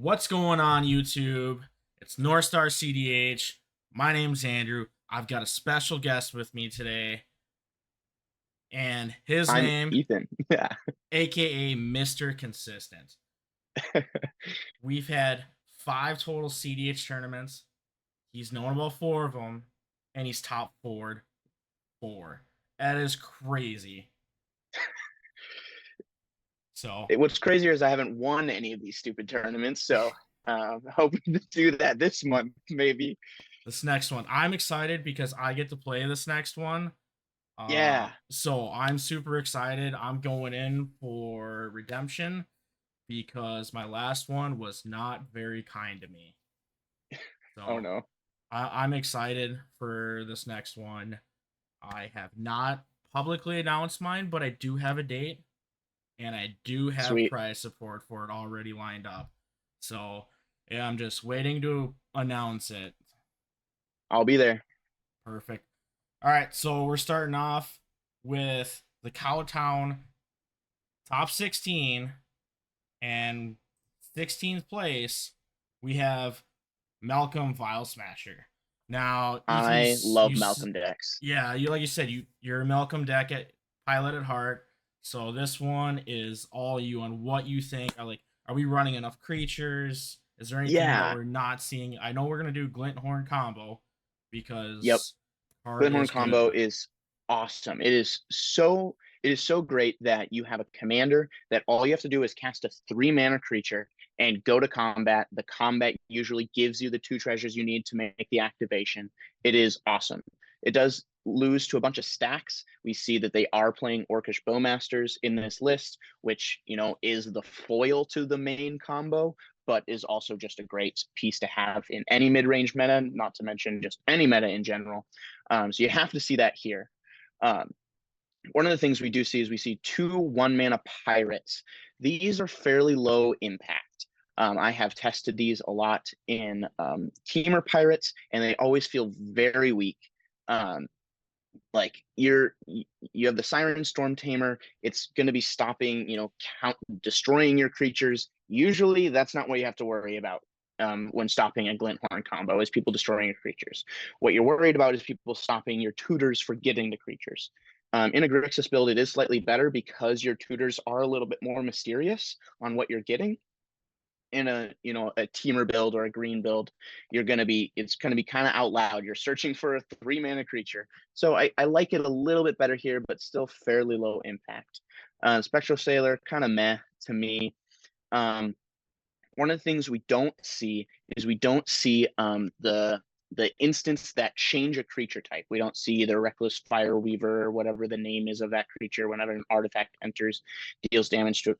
What's going on, YouTube? It's North Star CDH. My name's Andrew. I've got a special guest with me today, and his I'm name, Ethan. Yeah. aka Mr. Consistent. We've had five total CDH tournaments. He's known about four of them, and he's top forward four. That is crazy. So, What's crazier is I haven't won any of these stupid tournaments, so hoping to do that this month, maybe. this next one, I'm excited because I get to play this next one. Yeah. So I'm super excited. I'm going in for redemption because my last one was not very kind to me. Oh So no. I'm excited for this next one. I have not publicly announced mine, but I do have a date and I do have Sweet. prize support for it already lined up. So yeah, I'm just waiting to announce it. I'll be there. Perfect. All right, so we're starting off with the Cowtown top 16, and 16th place we have Malcolm Vile Smasher. Now, Ethan, I love Malcolm Dex. yeah, you like you said, you're a Malcolm deck at pilot at heart. So this one is all you on what you think. Are we running enough creatures? Is there anything that Yeah. we're not seeing? I know we're gonna do Glint Horn combo Yep. because card Glinthorn is good. combo is awesome. It is so great that you have a commander that all you have to do is cast a 3 mana creature and go to combat. The combat usually gives you the 2 treasures you need to make the activation. It is awesome. It does lose to a bunch of stacks. We see that they are playing Orcish Bowmasters in this list, which is the foil to the main combo, but is also just a great piece to have in any mid-range meta, not to mention just any meta in general. So you have to see that here. Um, One of the things we do see is we see 2 1 mana pirates. These are fairly low impact. I have tested these a lot in Teamer pirates, and they always feel very weak. Um, like you have the Siren Storm Tamer. It's going to be stopping, destroying your creatures. Usually, that's not what you have to worry about when stopping a Glinthorn combo, is people destroying your creatures. What you're worried about is people stopping your tutors for getting the creatures. In a Grixis build, it is slightly better because your tutors are a little bit more mysterious on what you're getting. In a teamer build or a green build, it's gonna be kind of out loud. You're searching for a 3 mana creature. So I like it a little bit better here, but still fairly low impact. Spectral Sailor, kind of meh to me. Um, One of the things we don't see is we don't see the instants that change a creature type. We don't see the Reckless Fireweaver or whatever the name is of that creature whenever an artifact enters, deals damage to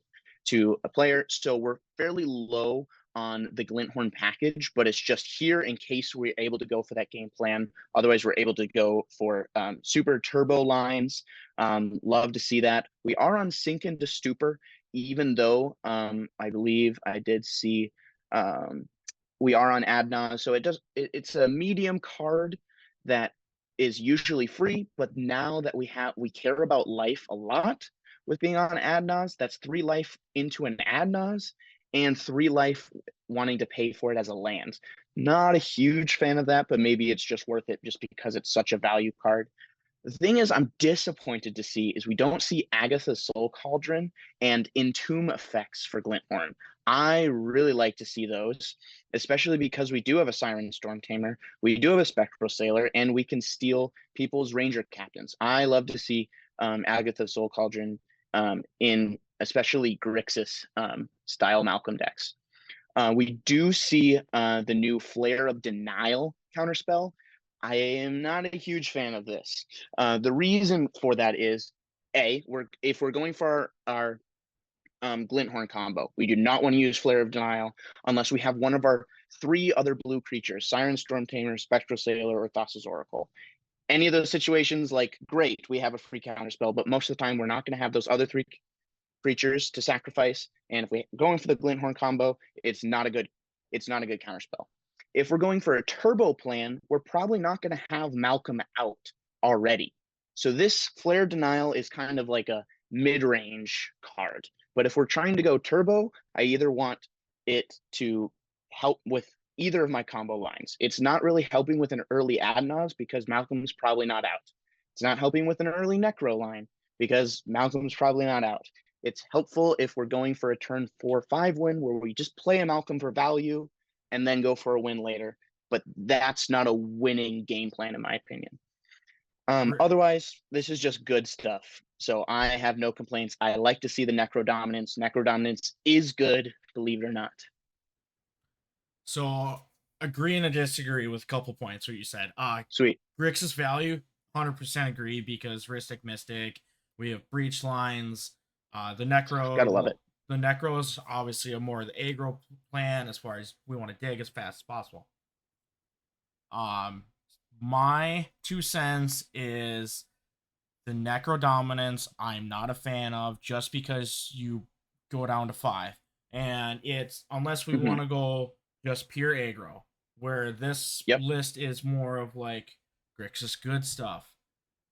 a player. So we're fairly low on the Glinthorn package, but it's just here in case we're able to go for that game plan. Otherwise, we're able to go for super turbo lines. Love to see that. We are on Sink into Stupor, even though I believe I did see we are on Adnaz. So it's a medium card that is usually free, but now that we care about life a lot with being on Adnaz. That's 3 life into an Adnaz and 3 life wanting to pay for it as a land. Not a huge fan of that, but maybe it's just worth it just because it's such a value card. The thing is, I'm disappointed to see is we don't see Agatha's Soul Cauldron and Entomb effects for Glinthorn. I really like to see those, especially because we do have a Siren Storm Tamer, we do have a Spectral Sailor, and we can steal people's Ranger Captains. I love to see Agatha's Soul Cauldron in especially Grixis style Malcolm decks. We do see the new Flare of Denial counterspell. I am not a huge fan of this. The reason for that is, if we're going for our Glinthorn combo, we do not want to use Flare of Denial unless we have one of our 3 other blue creatures: Siren Storm Tamer, Spectral Sailor, or Thassa's Oracle. Any of those situations, like, great, we have a free counterspell, but most of the time we're not going to have those other 3 creatures to sacrifice. And if we're going for the Glinthorn combo, it's not a good counterspell. If we're going for a turbo plan, we're probably not going to have Malcolm out already. So this Flare Denial is kind of like a mid-range card. But if we're trying to go turbo, I either want it to help with either of my combo lines. It's not really helping with an early Adnaz because Malcolm's probably not out. It's not helping with an early Necro line because Malcolm's probably not out. It's helpful if we're going for a turn 4-5 win where we just play a Malcolm for value and then go for a win later. But that's not a winning game plan, in my opinion. Otherwise, this is just good stuff. So I have no complaints. I like to see the Necro Dominance. Necro Dominance is good, believe it or not. So agree and to disagree with a couple points what you said. Sweet. Grixis value, 100% agree because Rhystic Mystic, we have breach lines. The Necro, Gotta love it. The Necro is obviously a more of the aggro plan as far as we want to dig as fast as possible. My 2 cents is the Necro Dominance. I'm not a fan of just because you go down to 5, and it's unless we want to go just pure aggro, where this list is more of like Grixis good stuff,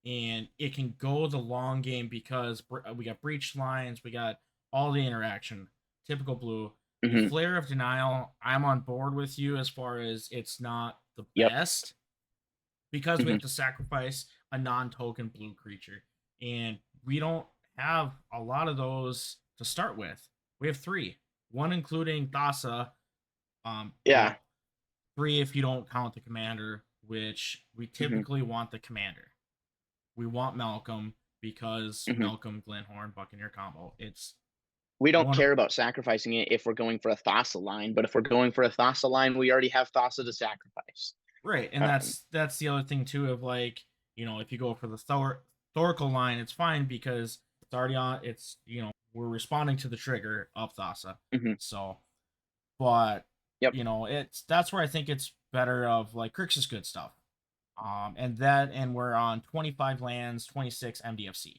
and it can go the long game because we got breach lines, we got all the interaction. Typical blue. The Flare of Denial, I'm on board with you as far as it's not the best because we have to sacrifice a non-token blue creature, and we don't have a lot of those to start with. We have 3, one including Thassa. Well, 3 if you don't count the commander, which we typically want the commander. We want Malcolm because Malcolm, Glenhorn, Buccaneer combo. We don't care about sacrificing it if we're going for a Thassa line, but if we're going for a Thassa line, we already have Thassa to sacrifice. Right, and that's the other thing too of like, if you go for the Thorical line, it's fine because it's already on. It's we're responding to the trigger of Thassa. So, but that's where I think it's better of like Crix's good stuff. And we're on 25 lands, 26 MDFC.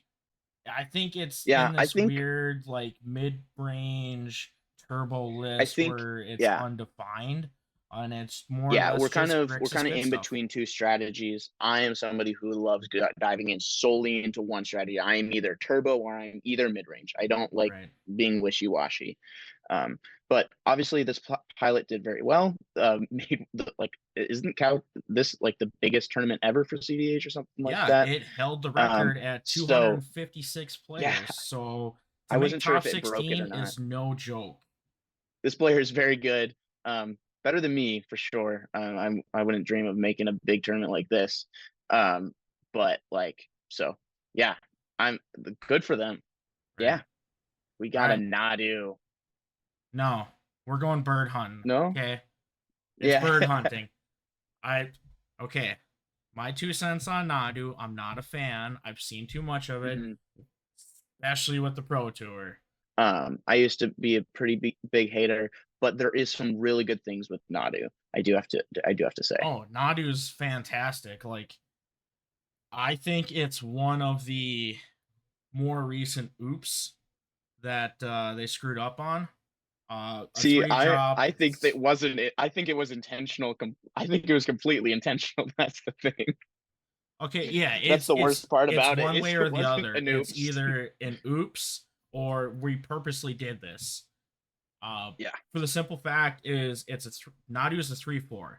I think it's in this weird like mid-range turbo list where it's undefined, and it's more. We're kind of in between two strategies. I am somebody who loves diving in solely into one strategy. I am either turbo or I'm either mid-range. I don't like being wishy-washy. But obviously this pilot did very well. Isn't this like the biggest tournament ever for CEDH or something like that? Yeah, it held the record at 256 players. Yeah, so I wasn't sure top if it broke it or 16 not. is no joke. This player is very good. Better than me for sure. I wouldn't dream of making a big tournament like this. But yeah, I'm good for them. Right. Yeah, we got a Nadu. No, we're going bird hunting. No, okay, it's bird hunting. Okay. My 2 cents on Nadu. I'm not a fan. I've seen too much of it, especially with the Pro Tour. I used to be a pretty big hater, but there is some really good things with Nadu. I do have to say. Oh, Nadu's fantastic. Like, I think it's one of the more recent oops that they screwed up on. See, I think that wasn't it. I think it was intentional. I think it was completely intentional. That's the thing. Okay, yeah, that's the worst part about it. One way or the other. It's either an oops or we purposely did this. For the simple fact is Nadu is a 3/4.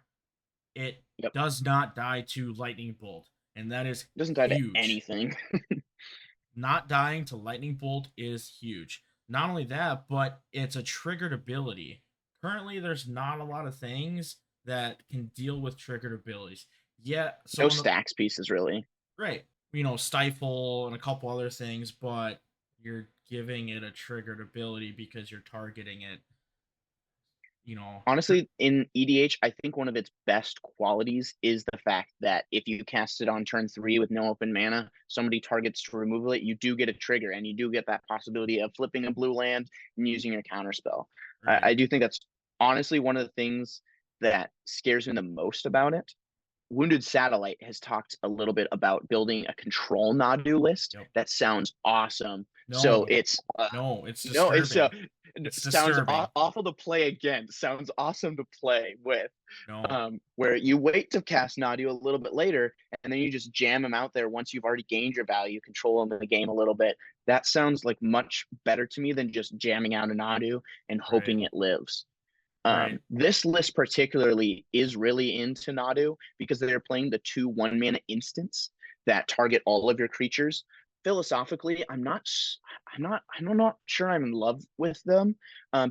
It does not die to lightning bolt, and that is it doesn't die to anything. Not dying to lightning bolt is huge. Not only that, but it's a triggered ability. Currently, there's not a lot of things that can deal with triggered abilities. Yeah, so no stacks pieces really. Right, stifle and a couple other things, but you're giving it a triggered ability because you're targeting it. Honestly, in EDH, I think one of its best qualities is the fact that if you cast it on turn 3 with no open mana, somebody targets to remove it, you do get a trigger, and you do get that possibility of flipping a blue land and using your counterspell. Right. I do think that's honestly one of the things that scares me the most about it. Wounded Satellite has talked a little bit about building a control Nadu list. That sounds awesome. It's disturbing. It sounds awful to play against. Sounds awesome to play with. Where you wait to cast Nadu a little bit later, and then you just jam him out there once you've already gained your value, control him in the game a little bit. That sounds like much better to me than just jamming out a Nadu and hoping it lives. Right. This list particularly is really into Nadu because they're playing the 2 1 mana instants that target all of your creatures. Philosophically, I'm not sure I'm in love with them,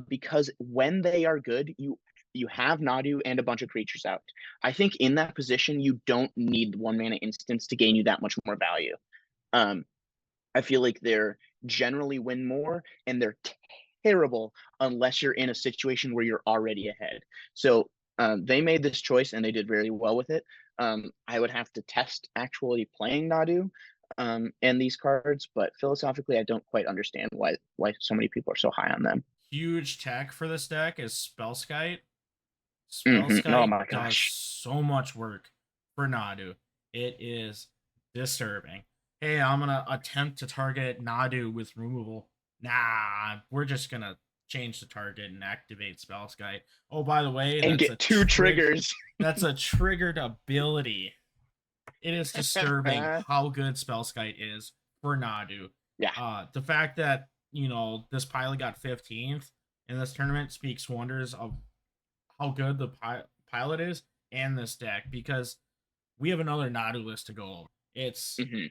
because when they are good, you have Nadu and a bunch of creatures out. I think in that position, you don't need 1 mana instants to gain you that much more value. Um, I feel like they're generally win more, and they're terrible unless you're in a situation where you're already ahead. So they made this choice and they did very well with it. I would have to test actually playing Nadu and these cards, but philosophically, I don't quite understand why so many people are so high on them. Huge tech for this deck is Spellskite. Oh Spellskite my does gosh. so much work for Nadu. It is disturbing. Hey, I'm gonna attempt to target Nadu with removal. Nah, we're just gonna change the target and activate Spellskite. Oh, by the way, And get 2 triggers. that's a triggered ability. It is disturbing how good Spellskite is for Nadu. Yeah. The fact that this pilot got 15th in this tournament speaks wonders of how good the pilot is and this deck, because we have another Nadu list to go over. It's Hmm.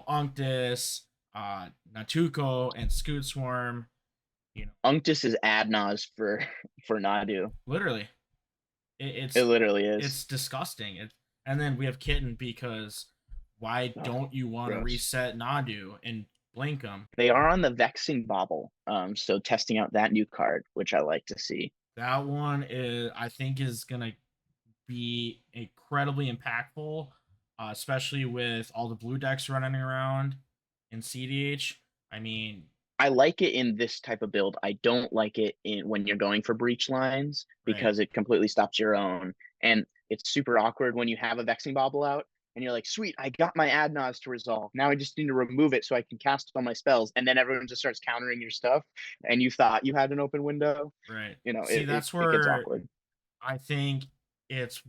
Unctus, Natuko, and Scoot Swarm. Unctus is Adnaz for Nadu. Literally, It it's literally is. it's disgusting. And then we have Kitten, because why Oh, don't you want to gross. reset Nadu and blink them? They are on the Vexing Bobble, so testing out that new card, which I like to see. That one I think is gonna be incredibly impactful, especially with all the blue decks running around in CDH. I mean, I like it in this type of build. I don't like it in when you're going for breach lines right, because it completely stops your own. And it's super awkward when you have a Vexing Bobble out and you're like, sweet, I got my Adnaz to resolve. Now I just need to remove it so I can cast all my spells. And then everyone just starts countering your stuff. And you thought you had an open window. right. You know, See, it, that's it gets where awkward. I think it's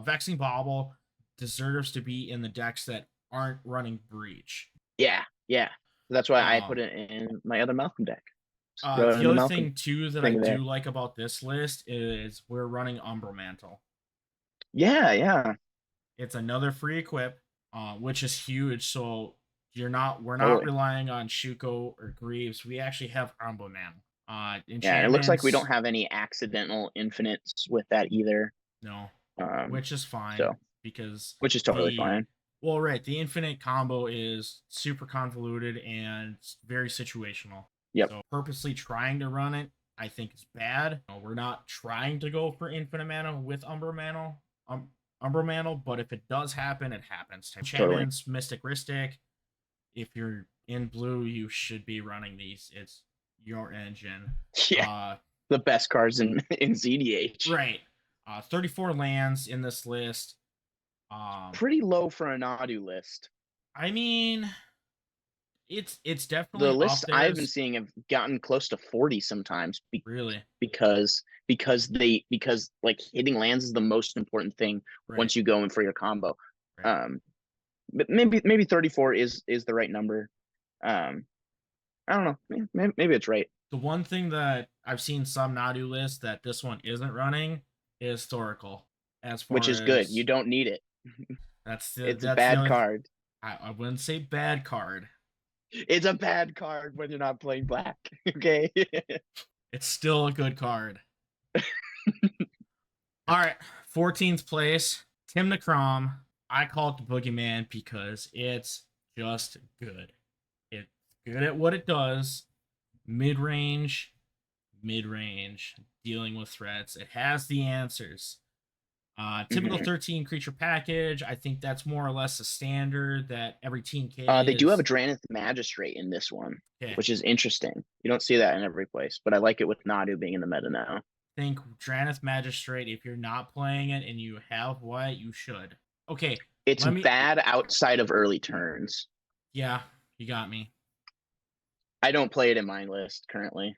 Vexing Bobble deserves to be in the decks that aren't running Breach. Yeah, yeah. That's why I put Um, it in my other Malcolm deck. Just throw it in the the other Malcolm thing too that I thing there. do like about this list is we're running Umbra Mantle. Yeah, yeah, It's another free equip, which is huge. So we're not totally. relying on Shuko or Greaves. We actually have Umbra Mantle. Yeah, and it looks like we don't Enchantments, have any accidental infinites with that either. no, Um, which is fine, so because which is totally the fine. the infinite combo is super convoluted and very situational. Yep, So purposely trying to run it, I think, is bad. We're not trying to go for infinite mana with Umbra Mantle, but if it does happen, it happens. totally. Enchantments, Mystic Ristic. If you're in blue, you should be running these. It's your engine. Yeah, Uh, the best cards in in CDH. right. 34 lands in this list. Pretty low for a Nadu list. I mean, it's The definitely up lists there. I've been seeing have gotten close to 40 sometimes Really, because like hitting lands is the most important thing right, once you go in for your combo. right. Um, but maybe 34 is the right number. Um, I don't know. Maybe it's right, The one thing that I've seen some Nadu lists that this one isn't running is Thoracle. As which far is good. You as don't need it. It's a that's the bad only card. I wouldn't say bad card. It's a bad card when you're not playing black. Okay. It's still a good card. All right, 14th place, Tim Necrom. I call it the Boogeyman because it's just good. It's good at what it does. Mid range, dealing with threats. It has the answers. Typical Mhm. 13 creature package. I think that's more or less a standard that every team K They do have a is. Dranith Magistrate in this one, Okay. which is interesting. You don't see that in every place, but I like it with Nadu being in the meta now. Think Dranith Magistrate. If you're not playing it and you have white, you should. Okay, It's let me. bad outside of early turns. Yeah, you got me. I don't play it in my list currently.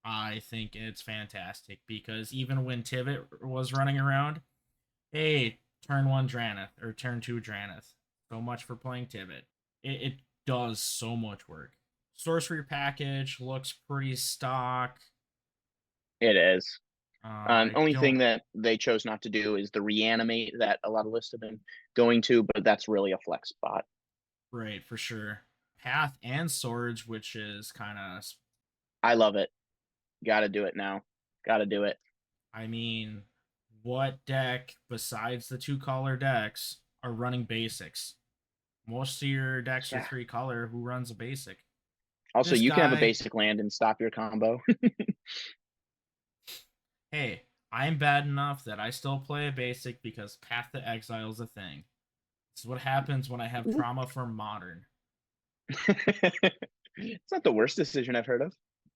I think it's fantastic because even when Tivit was running around, hey, turn one Dranith or turn two Dranith. So much for playing Tivit. It does so much work. Sorcery package looks pretty stock. It is. I Only thing don't. that they chose not to do is the reanimate that a lot of lists have been going to, but that's really a flex spot. Right, for sure. Path and Swords, which is kind of, I love it. Got to do it now. Got to do it. I mean, what deck besides the two color decks are running basics? Most of your decks are Yeah. three color. Who runs a basic? Also, This you can have a guy, basic land and stop your combo. hey, I'm bad enough that I still play a basic because Path to Exile is a thing. This is what happens when I have trauma from modern. It's not the worst decision I've heard of.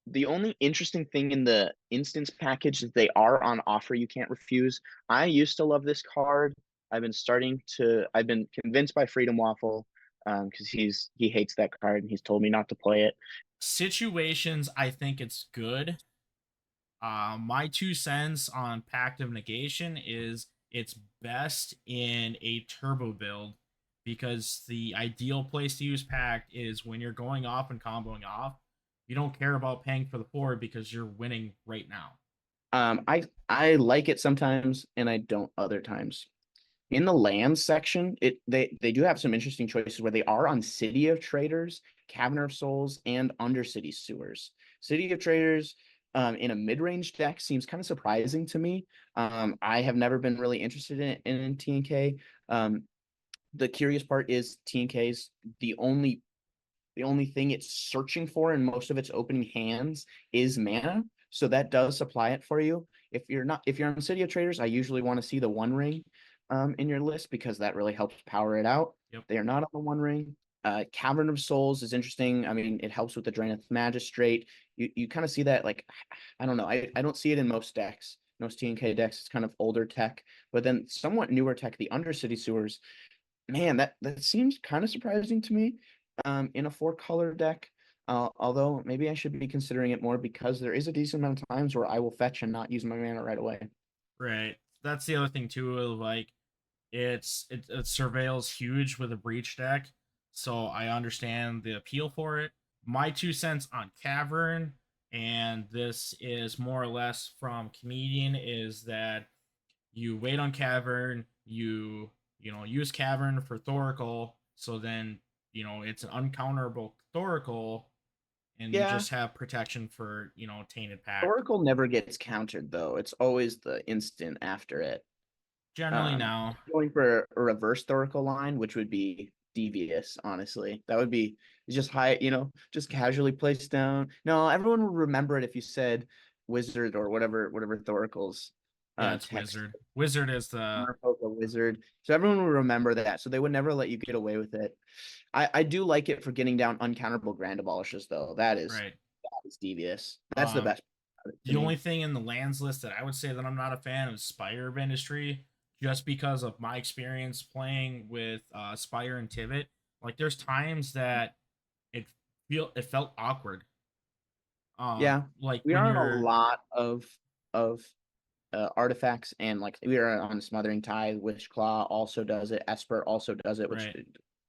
The only interesting thing in the instance package is they are on offer. You can't refuse. I used to love this card. I've been convinced by Freedom Waffle because he hates that card and he's told me not to play it. Situations, I think it's good. My 2 cents on Pact of Negation is it's best in a turbo build because the ideal place to use Pact is when you're going off and comboing off. You don't care about paying for the forward because you're winning right now. I like it sometimes and I don't other times. In the land section, they do have some interesting choices where they are on City of Traders, Cavern of Souls, and Undercity Sewers. City of Traders in a mid-range deck seems kind of surprising to me. I have never been really interested in TNK. The curious part is TNK's the only the only thing it's searching for in most of its opening hands is mana. So that does supply it for you. If you're on City of Traders, I usually want to see the One Ring in your list because that really helps power it out. Yep. They are not on the One Ring. Cavern of Souls is interesting. I mean, it helps with the Draenith Magistrate. You kind of see that, like, I don't know. I don't see it in most decks. Most TNK decks, it's kind of older tech, but then somewhat newer tech, the Undercity Sewers, man, that seems kind of surprising to me in a four-color deck. Although maybe I should be considering it more because there is a decent amount of times where I will fetch and not use my mana right away. Right. That's the other thing too. Like it surveils huge with a breach deck, so I understand the appeal for it. My 2 cents on Cavern, and this is more or less from Comedian, is that you wait on Cavern, you use Cavern for Thoracle, so then it's an uncounterable Thoracle, and you Yeah, just have protection for Tainted Pact. Oracle never gets countered though. It's always the instant after it. Generally now, Going for a reverse Thoracle line, which would be devious, honestly. That would be just high, just casually placed down. No, everyone would remember it if you said wizard or whatever Thoracle's yeah, it's text. Wizard. Wizard is the Merfolk, a wizard. So everyone would remember that. So they would never let you get away with it. I do like it for getting down uncounterable grand abolishes, though. right. That is devious. That's the Um, best part to the me. only thing in the lands list that I would say that I'm not a fan of is Spire of Industry, just because of my experience playing with Spire and Tivit. Like, there's times that it it felt awkward. Yeah, Like we when are on a you're lot of artifacts, and like we are on Smothering Tide. Witchclaw also does it. Esper also does it, which right,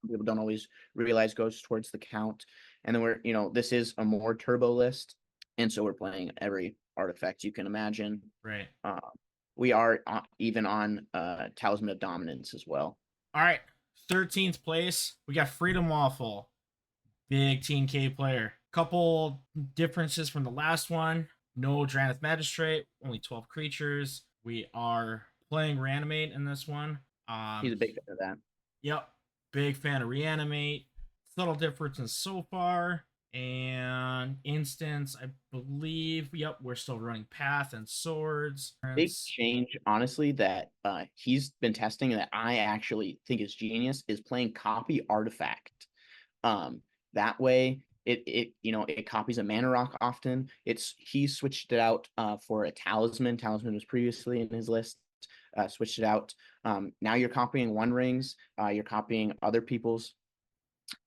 people don't always realize goes towards the count. And then this is a more turbo list, and so we're playing every artifact you can imagine. right. Uh, we are even on Talisman of Dominance as well. All right, 13th place. We got Freedom Waffle, big Team K player. Couple differences from the last one. No Dranith Magistrate, only 12 creatures. We are playing Reanimate in this one. He's a big fan of that. Yep, big fan of Reanimate. Subtle differences so far. And instance, I believe, yep, we're still running Path and Swords. Big change, honestly, that he's been testing that I actually think is genius is playing copy artifact. That way it copies a mana rock often. He switched it out for a talisman. Talisman was previously in his list. Switched it out. Now you're copying One Rings. You're copying other people's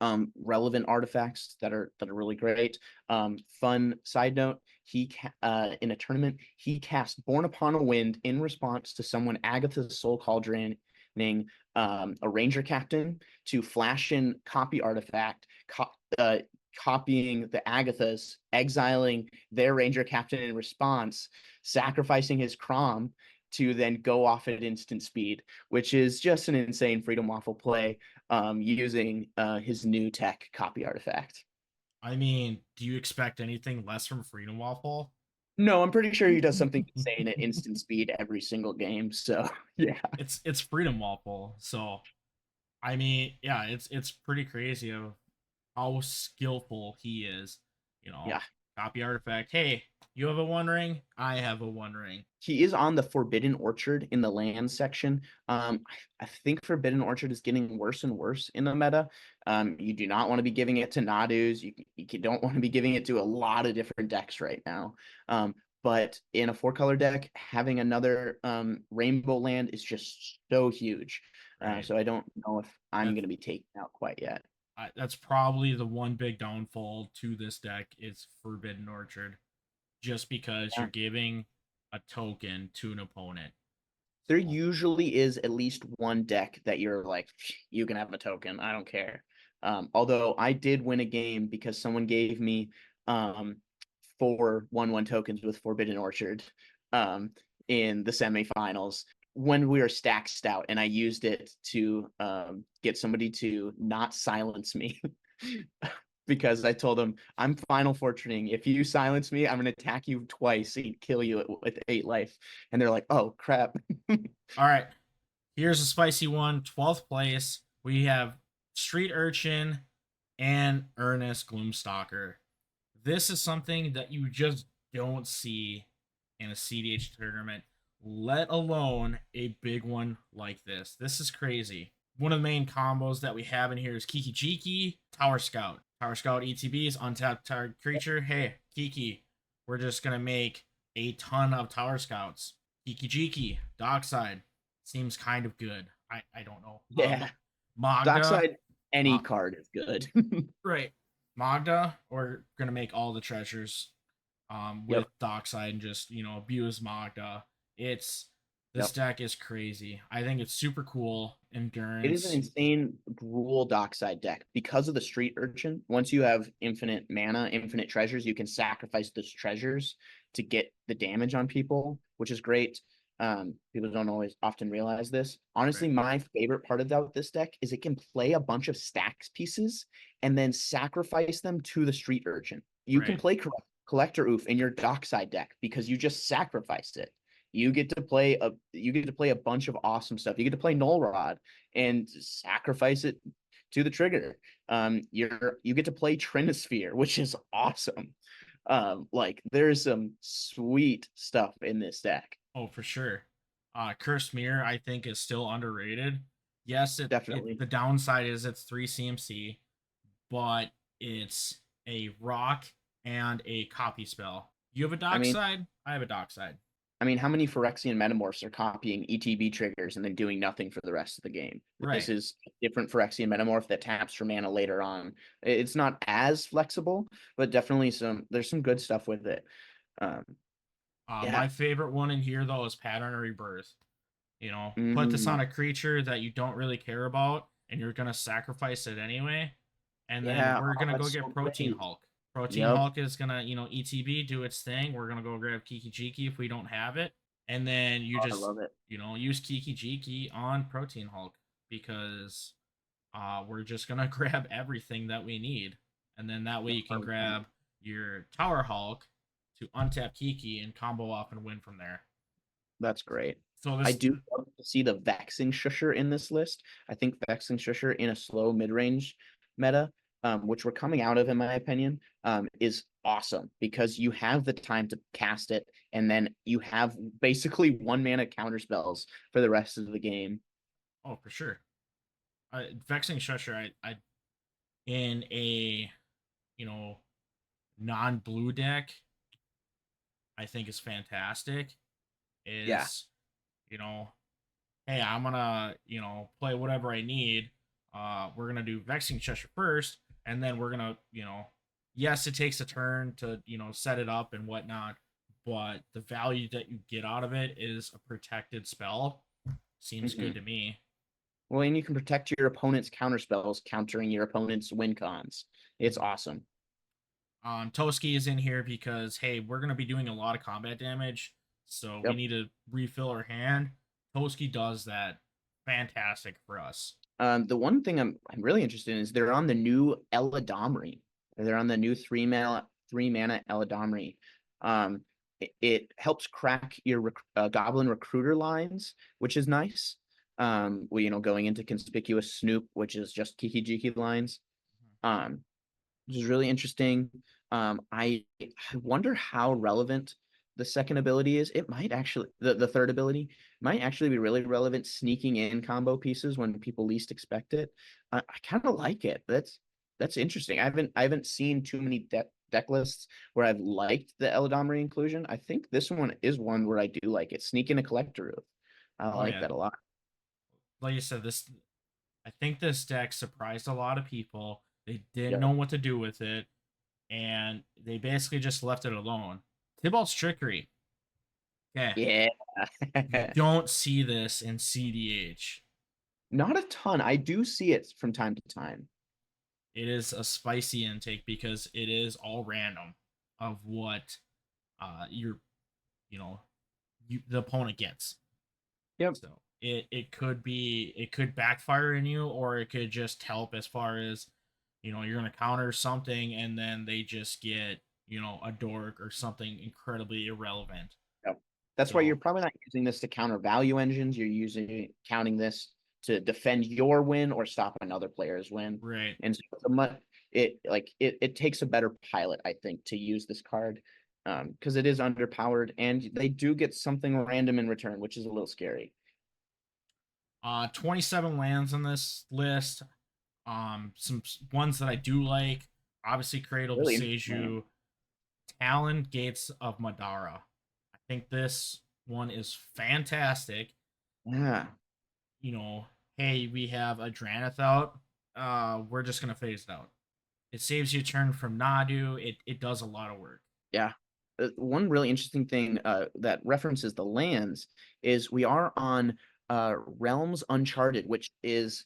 relevant artifacts that are really great. Fun side note: in a tournament he cast Born Upon a Wind in response to someone Agatha's Soul Cauldroning a ranger captain to flash in copy artifact, copying the Agathas, exiling their ranger captain in response, sacrificing his Crom to then go off at instant speed, which is just an insane Freedom Waffle play, using his new tech copy artifact. I mean, do you expect anything less from Freedom Waffle? No, I'm pretty sure he does something insane at instant speed every single game. So yeah, It's Freedom Waffle, so I mean, yeah, it's pretty crazy of how skillful he is. You know, yeah. copy artifact. Hey, you have a One Ring. I have a One Ring. He is on the Forbidden Orchard in the land section. I think Forbidden Orchard is getting worse and worse in the meta. You do not want to be giving it to Nadus. You don't want to be giving it to a lot of different decks right now. But in a 4-color deck, having another rainbow land is just so huge. Right. So I don't know if I'm That's going to be taken out quite yet. that's probably the one big downfall to this deck is Forbidden Orchard, just because Yeah. you're giving a token to an opponent. There So, usually is at least one deck that you're like, you can have a token. I don't care. Although I did win a game because someone gave me 4/1/1 tokens with Forbidden Orchard in the semifinals when we were stacked stout, and I used it to get somebody to not silence me. Because I told them I'm final fortuning. If you silence me, I'm gonna attack you twice and kill you with 8 life. And they're like, "Oh crap!" all right, here's a spicy one. 12th place. We have Street Urchin and Ernest Gloomstalker. This is something that you just don't see in a CDH tournament, let alone a big one like this. This is crazy. One of the main combos that we have in here is Kiki Jiki, Tower Scout. Tower Scout ETBs, untapped target creature. Hey, Kiki, we're just going to make a ton of Tower Scouts. Kiki Jiki, Dockside. Seems kind of good. I don't know. Yeah, Magda. Dockside, any Ma- card is good. right. Magda, we're going to make all the treasures with Yep, Dockside and just, abuse Magda. It's This yep. deck is crazy. I think it's super cool. It is an Endurance. insane rule Dockside deck because of the Street Urchin. Once you have infinite mana, infinite treasures, you can sacrifice those treasures to get the damage on people, which is great. People don't always often realize this. Honestly, Right. my favorite part about this deck is it can play a bunch of stacks pieces and then sacrifice them to the Street Urchin. You can Right. play Collector Oof in your Dockside deck because you just sacrificed it. You get to play a bunch of awesome stuff. You get to play Null Rod and sacrifice it to the trigger. You get to play Trinisphere, which is awesome. Like there's some sweet stuff in this deck. Oh, for sure. Cursed Mirror, I think, is still underrated. Yes, Definitely. the downside is it's 3 CMC, but it's a rock and a copy spell. You have a I dock mean, side, I have a dock side. how many Phyrexian Metamorphs are copying ETB triggers and then doing nothing for the rest of the game? This Right. is a different Phyrexian Metamorph that taps for mana later on. It's not as flexible, but definitely there's some good stuff with it. Um, yeah. My favorite one in here though is Pattern of Rebirth. Put this Mm, on a creature that you don't really care about, and you're gonna sacrifice it anyway. And then yeah. we're Oh, gonna go that's get so Protein great. Hulk. Protein Yep. Hulk is gonna, ETB, do its thing. We're gonna go grab Kiki Jiki if we don't have it. And then you Oh, I just, love it. use Kiki Jiki on Protein Hulk because we're just gonna grab everything that we need. And then that way you can 100%. grab your Tower Hulk to untap Kiki and combo off and win from there. That's great. So I this do love to see the Vexing Shusher in this list. I think Vexing Shusher in a slow mid-range meta, which we're coming out of, in my opinion, is awesome because you have the time to cast it, and then you have basically 1 mana counter spells for the rest of the game. Oh, for sure. Vexing Shusher, I in a you know non-blue deck, I think is fantastic. Yeah. Is you know, hey, I'm gonna play whatever I need. We're gonna do Vexing Shusher first, and then we're gonna yes, it takes a turn to set it up and whatnot, but the value that you get out of it is a protected spell. Seems Hmm. good to me. Well, and you can protect your opponent's counter spells, countering your opponent's win cons. It's Mhm. awesome. Toski is in here because, hey, we're going to be doing a lot of combat damage, so we Yep. need to refill our hand. Toski does that fantastic for us. The one thing I'm really interested in is they're on the new Eladamri. They're on the new three mana Eladamri. It helps crack your Goblin Recruiter lines, which is nice. Going into Conspicuous Snoop, which is just Kiki Jiki lines. Which is really interesting. I wonder how relevant the second ability is. It might actually the third ability might actually be really relevant, sneaking in combo pieces when people least expect it. I kind of like it. That's interesting. I haven't seen too many deck lists where I've liked the Eladamri inclusion. I think this one is one where I do like it. Sneak in a Collector Roof. I Oh like yeah, that a lot. like you said, I think this deck surprised a lot of people. They didn't Yeah. know what to do with it, and they basically just left it alone. Tybalt's Trickery. Okay, Yeah. you don't see this in CDH. Not a ton. I do see it from time to time. It is a spicy intake because it is all random of what your you know the opponent gets. Yep. So it could backfire in you, or it could just help as far as you're gonna counter something and then they just get a dork or something incredibly irrelevant. Yep. That's why you're So probably not using this to counter value engines. You're counting this to defend your win or stop another player's win. right. And so it takes a better pilot, I think, to use this card. Because it is underpowered and they do get something random in return, which is a little scary. 27 lands on this list. Some ones that I do like. Obviously, Cradle Really interesting. Beseju, Talon Gates of Madara. I think this one is fantastic. Yeah. Hey, we have a Dranith out. We're just gonna phase it out. It saves you a turn from Nadu. It does a lot of work. Yeah. One really interesting thing that references the lands is we are on Realms Uncharted, which is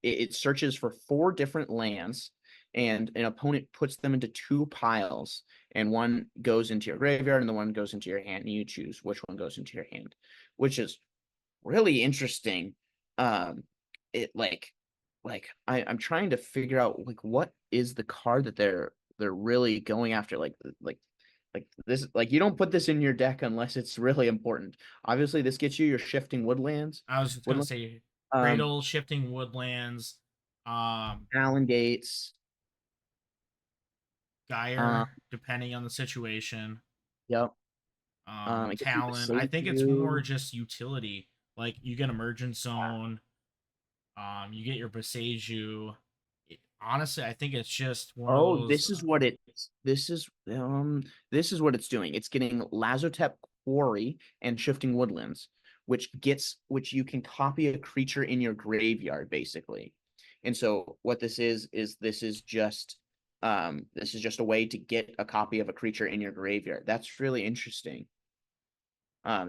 it searches for 4 different lands, and an opponent puts them into 2 piles, and one goes into your graveyard and the one goes into your hand, and you choose which one goes into your hand, which is really interesting. It I'm trying to figure out what is the card that they're really going after. Like this, like you don't put this in your deck unless it's really important. Obviously, this gets you your shifting woodlands. I was just gonna say Um, Cradle, Shifting Woodlands, um, Allen Gates. Gyre, depending on the situation. Yep. It gets you to Talon. I save think it's more you. just utility. Like you get Emergent Zone. You get your Beseju. Honestly, I think it's just one of Oh, those. this is what it's. This is what it's doing. It's getting Lazotep Quarry and Shifting Woodlands, which you can copy a creature in your graveyard basically. And so what this is just a way to get a copy of a creature in your graveyard. That's really interesting.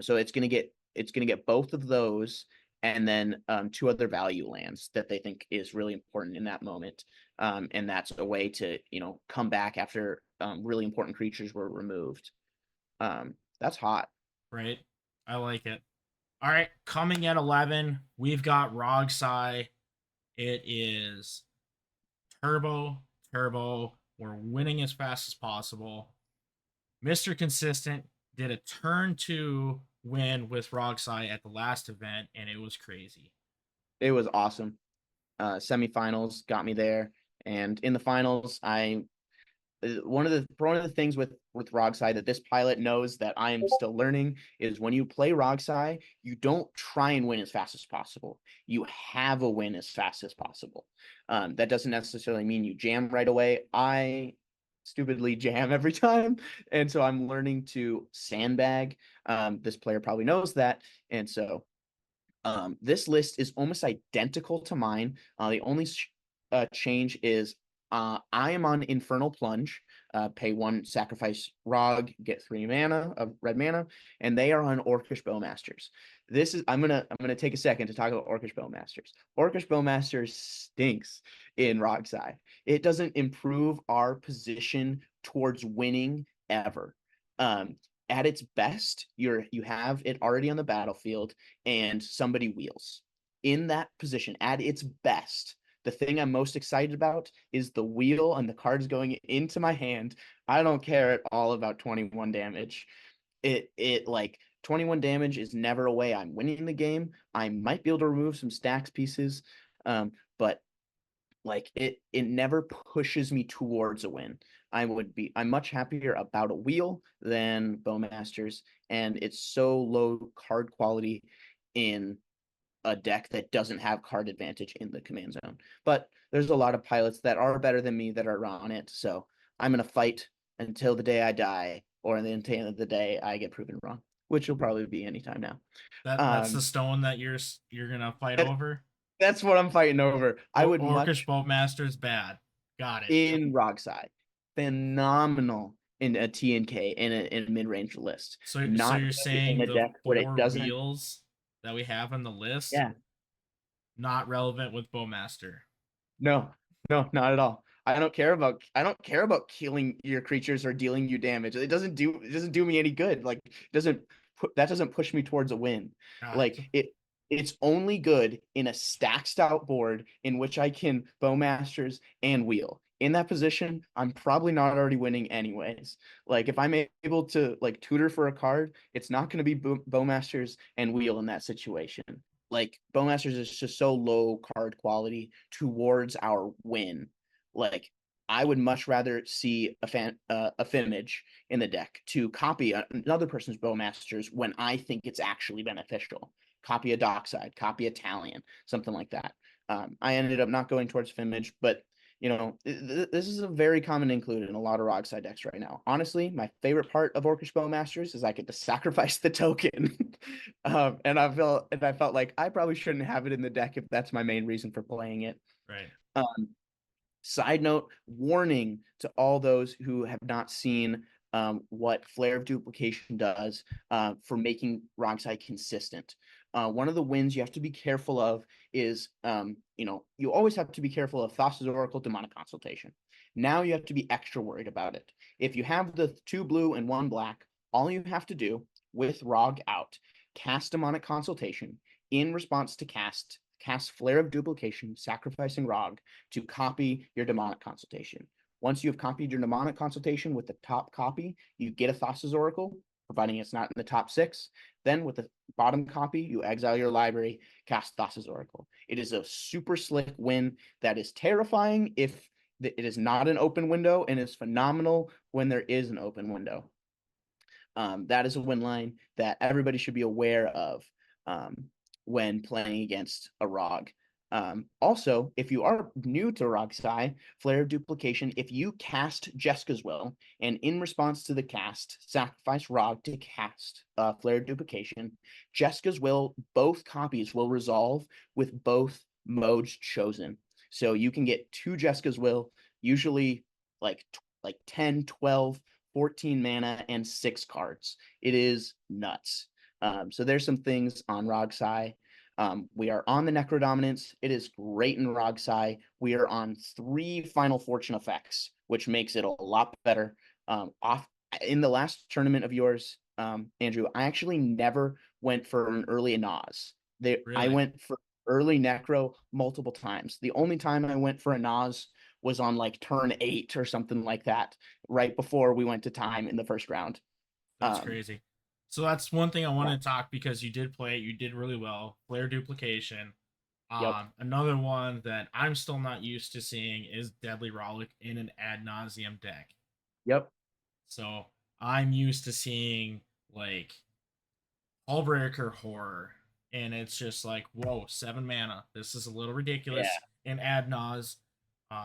So it's gonna get both of those and then 2 other value lands that they think is really important in that moment. And that's a way to come back after really important creatures were removed. That's hot. Right. I like it. All right, coming at 11, we've got Rogsai. It is turbo, turbo. We're winning as fast as possible. Mr. Consistent did a turn 2 win with Rogsai at the last event, and it was crazy. It was awesome. Semifinals got me there, and in the finals, one of the things with Rogsai that this pilot knows that I am still learning is when you play Rogsai, you don't try and win as fast as possible. You have a win as fast as possible. That doesn't necessarily mean you jam right away. I stupidly jam every time, and so I'm learning to sandbag. This player probably knows that, and so this list is almost identical to mine. The only change is I am on Infernal Plunge. pay 1, sacrifice Rog, get 3 mana of red mana, and they are on Orcish Bowmasters. I'm gonna take a second to talk about Orcish Bowmasters. Orcish Bowmasters stinks in Rogsai. It doesn't improve our position towards winning ever. At its best, you have it already on the battlefield and somebody wheels. In that position, at its best, the thing I'm most excited about is the wheel and the cards going into my hand. I don't care at all about 21 damage. It like 21 damage is never a way I'm winning the game. I might be able to remove some stacks pieces, but like it never pushes me towards a win. I'm much happier about a wheel than Bowmasters, and it's so low card quality in a deck that doesn't have card advantage in the command zone. But there's a lot of pilots that are better than me that are on it, so I'm gonna fight until the day I die, or until the end of the day I get proven wrong, which will probably be anytime now. That's the stone that you're gonna fight that- over. that's what I'm fighting over. I would Orcish much Boatmaster's bad. Got it. in Rockside, phenomenal in a TNK in a mid range list. So Not you're good saying in a the deck where it 4 doesn't. wheels that we have on the list, Yeah, not relevant with Bowmaster. no, not at all. I don't care about killing your creatures or dealing you damage. It doesn't do me any good. Like that doesn't push me towards a win. Gotcha. Like it's only good in a stacked out board in which I can Bowmasters and wheel. In that position, I'm probably not already winning anyways. Like if I'm able to like tutor for a card, it's not going to be Bowmasters and wheel in that situation. Like Bowmasters is just so low card quality towards our win. Like I would much rather see a Fimage in the deck to copy another person's Bowmasters when I think it's actually beneficial. Copy a Dockside, copy a Talion, something like that. I ended up not going towards Fimage, but this is a very common include in a lot of Rogside decks right now. Honestly, my favorite part of Orcish Bowmasters is I get to sacrifice the token, and I felt like I probably shouldn't have it in the deck if that's my main reason for playing it. Right. Side note, warning to all those who have not seen what Flare of Duplication does for making Rogside consistent. One of the wins you have to be careful of is, you always have to be careful of Thassa's Oracle, Demonic Consultation. Now you have to be extra worried about it. If you have the 2 blue and 1 black, all you have to do with Rog out, cast Demonic Consultation in response to cast Flare of Duplication, sacrificing Rog to copy your Demonic Consultation. Once you have copied your Demonic Consultation with the top copy, you get a Thassa's Oracle, providing it's not in the top 6. Then with the bottom copy, you exile your library, cast Thassa's Oracle. It is a super slick win that is terrifying if it is not an open window, and is phenomenal when there is an open window. That is a win line that everybody should be aware of when playing against a Rog. Also, if you are new to Rogsai, Flare of Duplication, if you cast Jeska's Will, and in response to the cast, sacrifice Rog to cast Flare of Duplication, Jeska's Will, both copies will resolve with both modes chosen. So you can get 2 Jeska's Will, usually like 10, 12, 14 mana, and 6 cards. It is nuts. So there's some things on Rogsai. We are on the Necro Dominance. It is great in Rogsai. We are on 3 Final Fortune effects, which makes it a lot better. In the last tournament of yours, Andrew, I actually never went for an early Nas. I Really? went for early Necro multiple times. The only time I went for a Nas was on like turn 8 or something like that, right before we went to time in the first round. That's crazy. So that's one thing I wanted Yeah. to talk, because you did play it, you did really well. Flare Duplication. Yep. Another one that I'm still not used to seeing is Deadly Rollick in an ad nauseum deck. Yep. So I'm used to seeing like Hullbreaker Horror, and it's just like, whoa, 7 mana. This is a little ridiculous. Yeah. And ad nause,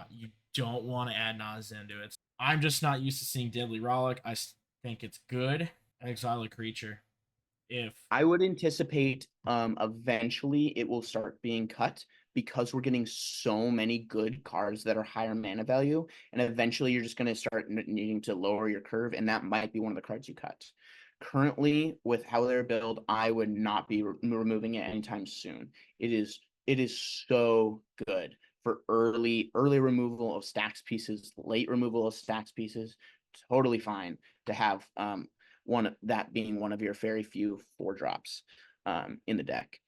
you don't want to add nause into it. I'm just not used to seeing Deadly Rollick. I think it's good. Exile a creature. If I would anticipate eventually it will start being cut, because we're getting so many good cards that are higher mana value, and eventually you're just going to start needing to lower your curve, and that might be one of the cards you cut. Currently, with how they're built, I would not be removing it anytime soon. It is so good for early removal of stacks pieces, late removal of stacks pieces. Totally fine to have one that being one of your very few 4-drops in the deck.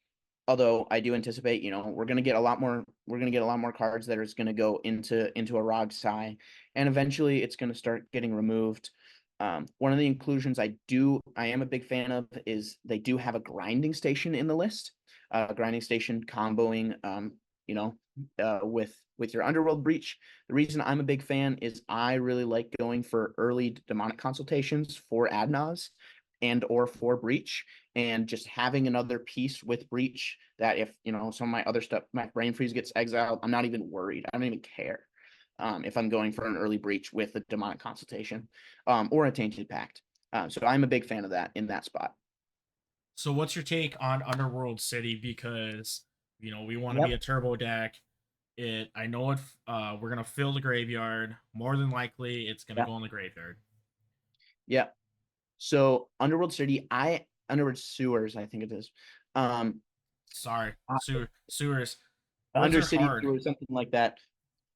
Although I do anticipate, we're gonna get a lot more. We're gonna get a lot more cards that are going to go into a Rogsai, and eventually it's going to start getting removed. One of the inclusions I am a big fan of is they do have a grinding station in the list. Grinding station comboing, with your Underworld Breach. The reason I'm a big fan is I really like going for early demonic consultations for Adnaz and or for Breach, and just having another piece with Breach that if some of my other stuff, my Brain Freeze gets exiled, I'm not even worried. I don't even care. If I'm going for an early Breach with a demonic consultation or a tainted pact. So I'm a big fan of that in that spot. So what's your take on Underworld City? Because we want to Yep. be a turbo deck. I know it. We're gonna fill the graveyard. More than likely, it's gonna Yep. go in the graveyard. Yeah. So Underworld City, Underworld Sewers, I think it is. Sorry, sewers. Words are Undercity hard. or something like that.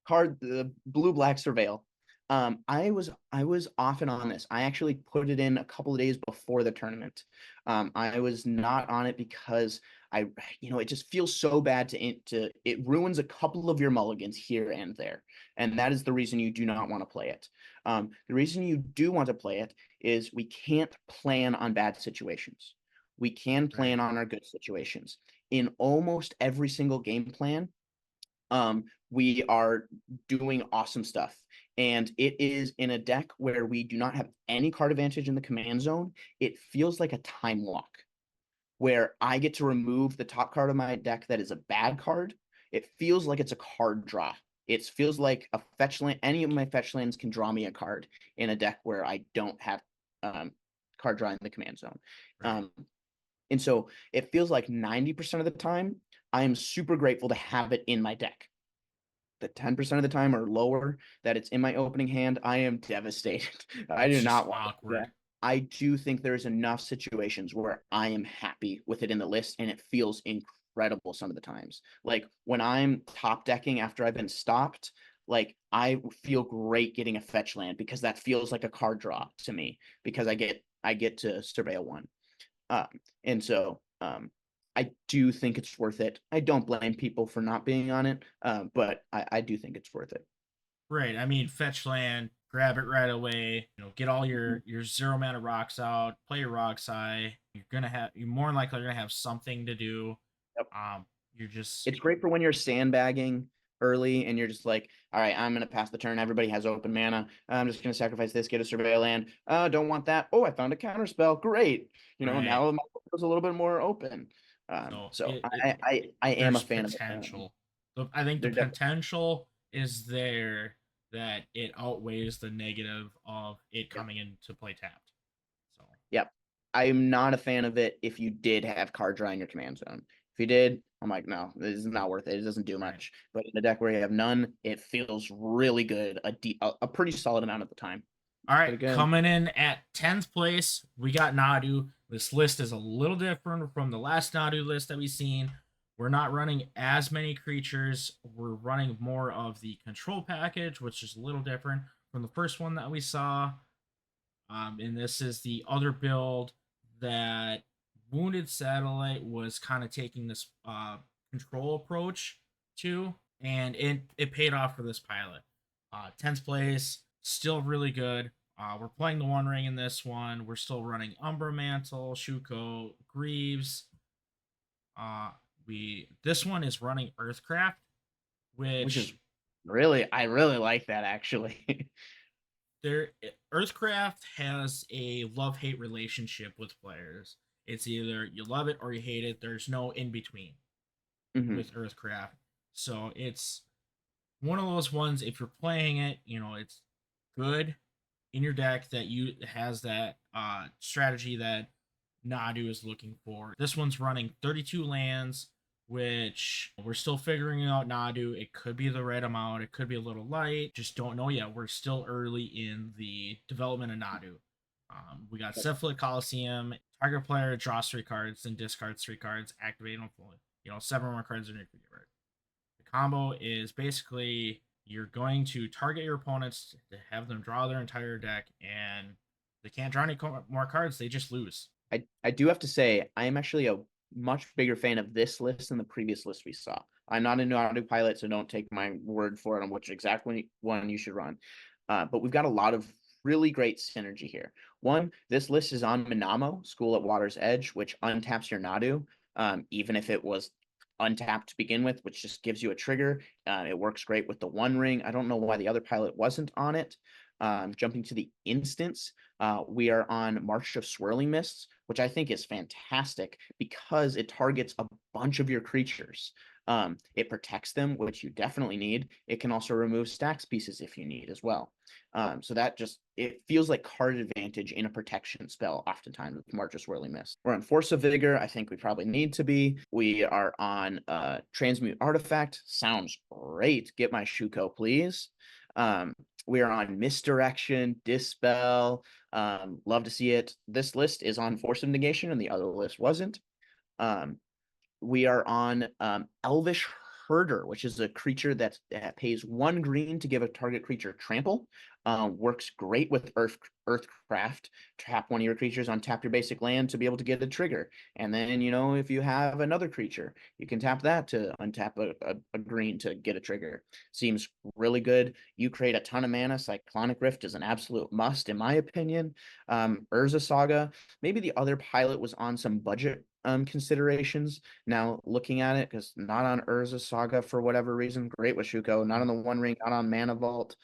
Card the blue-black surveil. I was off and on this. I actually put it in a couple of days before the tournament. I was not on it because it just feels so bad it ruins a couple of your mulligans here and there, and that is the reason you do not want to play it. The reason you do want to play it is we can't plan on bad situations. We can plan on our good situations. In almost every single game plan, we are doing awesome stuff. And it is in a deck where we do not have any card advantage in the command zone. It feels like a time walk where I get to remove the top card of my deck that is a bad card. It feels like it's a card draw. It feels like a fetch land. Any of my fetch lands can draw me a card in a deck where I don't have card draw in the command zone. Right. And so it feels like 90% of the time, I am super grateful to have it in my deck. The 10% of the time or lower that it's in my opening hand, I am devastated. I do It's just not want awkward. that. I do think there's enough situations where I am happy with it in the list, and it feels incredible some of the times. Like when I'm top decking after I've been stopped, like I feel great getting a fetch land because that feels like a card draw to me because I get to surveil one. And so I do think it's worth it. I don't blame people for not being on it, but I do think it's worth it. Right. I mean, fetch land, grab it right away. Get all your 0 mana rocks out. Play your Roxai. You're more than likely gonna have something to do. Yep. You're just It's great for when you're sandbagging early and you're just like, all right, I'm gonna pass the turn. Everybody has open mana. I'm just gonna sacrifice this, get a surveil land. Don't want that. Oh, I found a counter spell. Great. right. Now my is a little bit more open. So I am a there's fan potential. So I think the They're definitely potential is there that it outweighs the negative of it coming into play tapped. So Yep. I'm not a fan of it if you did have card draw in your command zone. If you did, I'm like, no, this is not worth it. It doesn't do much. But in a deck where you have none, it feels really good. A pretty solid amount of the time. all right, Pretty good. coming in at 10th place, we got Nadu. This list is a little different from the last Nadu list that we've seen. We're not running as many creatures. We're running more of the control package, which is a little different from the first one that we saw. And this is the other build that Wounded Satellite was kind of taking this control approach to, and it paid off for this pilot. 10th place, still really good. We're playing the One Ring in this one. We're still running Umbra Mantle, Shuko, Greaves. This one is running Earthcraft, Which is I really like that actually. Earthcraft has a love-hate relationship with players. It's either you love it or you hate it. There's no in between with Earthcraft. So it's one of those ones, if you're playing it, it's good in your deck that has that strategy that Nadu is looking for. This one's running 32 lands which we're still figuring out Nadu. It could be the right amount, it could be a little light. Just don't know yet. We're still early in the development of Nadu. We got Syphilitic Coliseum. Target player draws 3 cards and discards 3 cards, activate them fully. 7 more cards in your graveyard. The combo is basically you're going to target your opponents to have them draw their entire deck, and they can't draw any more cards, they just lose. I do have to say, I am actually a much bigger fan of this list than the previous list we saw. I'm not a Nadu pilot, so don't take my word for it on which exact one you should run. But we've got a lot of really great synergy here. One, this list is on Minamo, School at Water's Edge, which untaps your Nadu, even if it was untapped to begin with, which just gives you a trigger. It works great with the One Ring. I don't know why the other pilot wasn't on it. Jumping to the instance, we are on March of Swirling Mists, which I think is fantastic because it targets a bunch of your creatures. It protects them, which you definitely need. It can also remove stacks pieces if you need as well. So that just, it feels like card advantage in a protection spell oftentimes with March of Swirling Mist. We're on Force of Vigor. I think we probably need to be. We are on Transmute Artifact. Sounds great. Get my Shuko, please. We are on Misdirection, Dispel. Love to see it. This list is on Force of Negation, and the other list wasn't. We are on Elvish Herder, which is a creature that pays 1 green to give a target creature trample. Works great with Earthcraft. Tap one of your creatures, untap your basic land to be able to get a trigger. And then, if you have another creature, you can tap that to untap a green to get a trigger. Seems really good. You create a ton of mana. Cyclonic Rift is an absolute must, in my opinion. Urza Saga, maybe the other pilot was on some budget considerations. Now looking at it, because not on Urza Saga for whatever reason, great with Shuko, not on the One Ring, not on Mana Vault.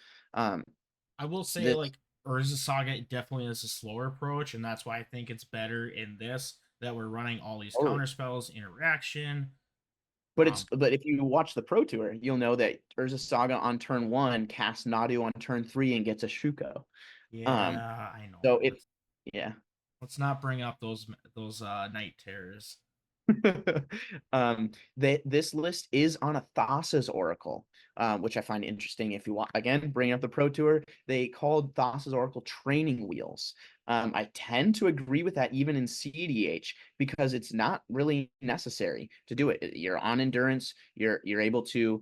I will say, like, Urza Saga definitely is a slower approach, and that's why I think it's better in this that we're running all these counter spells, interaction. But but if you watch the Pro Tour, you'll know that Urza Saga on turn 1 casts Nadu on turn 3 and gets a Shuko. Yeah, I know. So it's yeah. Let's not bring up those night terrors. This list is on a Thassa's Oracle, which I find interesting. If you want, again, bring up the Pro Tour, they called Thassa's Oracle training wheels. I tend to agree with that even in CEDH because it's not really necessary to do it. You're on endurance. You're able to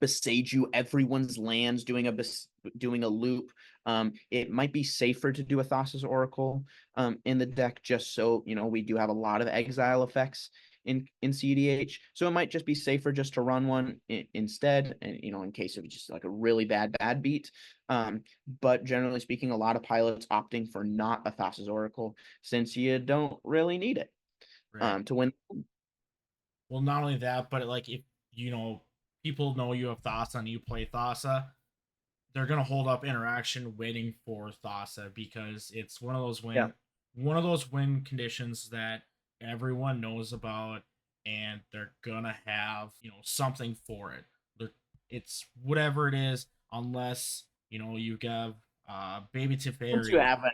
besage you everyone's lands doing a loop. It might be safer to do a Thassa's Oracle in the deck, just so we do have a lot of exile effects in CEDH, so it might just be safer just to run one instead, and in case of just like a really bad beat. But generally speaking, a lot of pilots opting for not a Thassa's Oracle since you don't really need it to win. Well, not only that, but like if people know you have Thassa and you play Thassa, they're gonna hold up interaction waiting for Thassa because it's one of those win conditions that everyone knows about, and they're gonna have something for it. It's whatever it is, unless you have Baby Teferi. Once you have an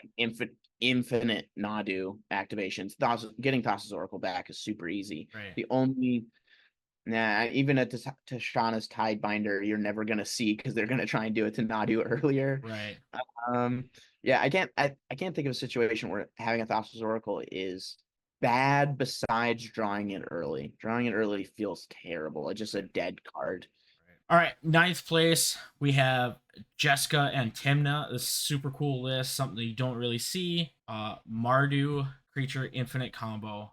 infinite Nadu activations, getting Thassa's Oracle back is super easy. Right. The only even a Tashana's Tidebinder, you're never gonna see because they're gonna try and do it to Nadu earlier. Right. Yeah, I can't think of a situation where having a Thassa's Oracle is bad besides drawing it early. Drawing it early feels terrible. It's just a dead card. All right, 9th place, we have Jessica and Timna. This super cool list, something you don't really see. Mardu creature infinite combo.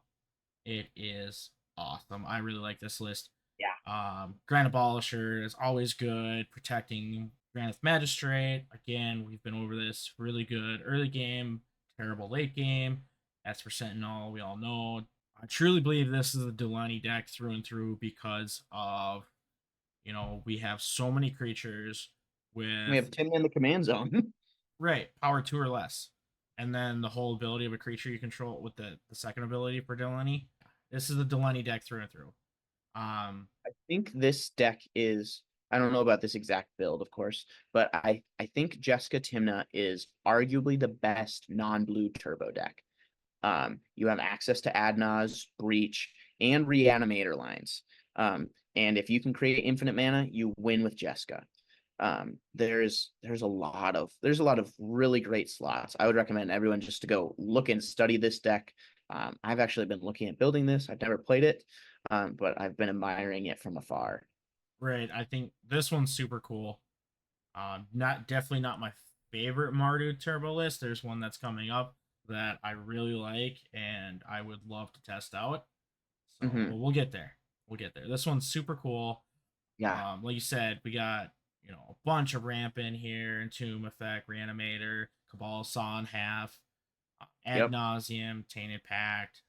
It is awesome. I really like this list. Yeah. Grand Abolisher is always good. Protecting Granite Magistrate. Again, we've been over this. Really good early game, terrible late game. As for Sentinel, we all know. I truly believe this is a Delaney deck through and through because of we have so many creatures with. We have Tim in the command zone. Right, power 2 or less. And then the whole ability of a creature you control with the second ability for Delaney. This is the Delaney deck through and through. I think this deck is, I don't know about this exact build, of course, but I think Jessica Timna is arguably the best non-blue turbo deck. You have access to Adnaz, Breach, and Reanimator lines. And if you can create infinite mana, you win with Jessica. There's a lot of really great slots. I would recommend everyone just to go look and study this deck. I've actually been looking at building this. I've never played it, but I've been admiring it from afar. Right. I think this one's super cool. Not definitely not my favorite Mardu turbo list. There's one that's coming up that I really like and I would love to test out. So, Hmm. but we'll get there. We'll get there. This one's super cool. Yeah. Like you said, we got a bunch of ramp in here: Entomb Effect, Reanimator, Cabal Saw in half, Ad Yep. Nauseum, Tainted Pact.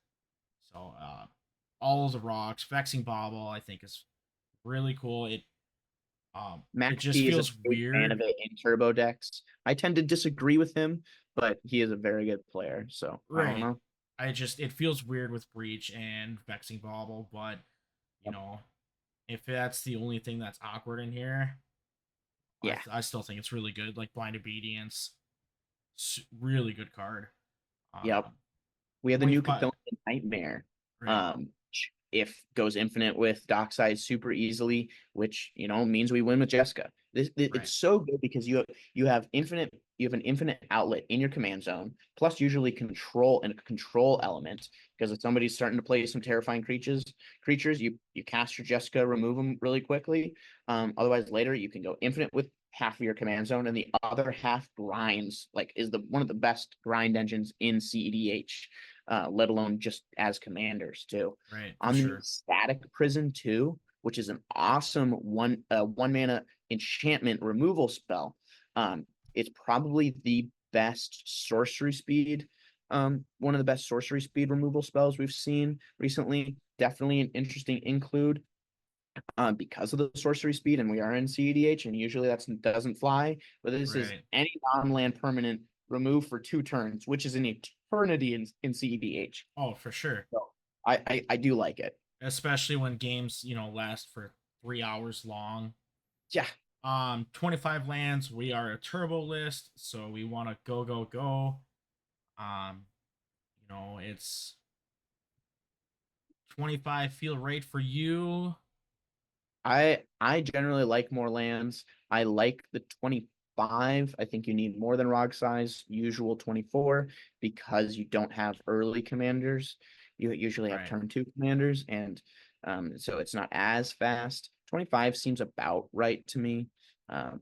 So all of the rocks, Vexing Bauble, I think is really cool. It Max just P is a feels big fan weird. of it in turbo decks. I tend to disagree with him, but he is a very good player. So I don't Right. know. It feels weird with Breach and Vexing Bauble, but you Yep. know, if that's the only thing that's awkward in here, Yeah. I still think it's really good. Like Blind Obedience, really good card. Yep. Um, We have the new 25. Chthonian Nightmare. Right. If goes infinite with Dockside super easily, which means we win with Jessica. Right. It's so good because you have an infinite outlet in your command zone, plus usually control and a control element. Because if somebody's starting to play some terrifying creatures, you cast your Jessica, remove them really quickly. Otherwise, later you can go infinite with half of your command zone, and the other half grinds. Like is the one of the best grind engines in CEDH, let alone just as commanders too. Right. For On the sure. Static Prison too, which is an awesome one mana enchantment removal spell. It's probably the best sorcery speed. One of the best sorcery speed removal spells we've seen recently. Definitely an interesting include because of the sorcery speed, and we are in CEDH, and usually that doesn't fly. But this is Right. any non-land permanent remove for 2 turns, which is an eternity in CEDH. Oh, for sure. So I do like it. Especially when games last for 3 hours long. Yeah. 25 lands. We are a turbo list, so we want to go go go. Um, it's 25 feel right for you. I generally like more lands. I like the 25. I think you need more than Rog size, usual 24, because you don't have early commanders. You usually have Right. turn 2 commanders, and so it's not as fast. 25 seems about right to me.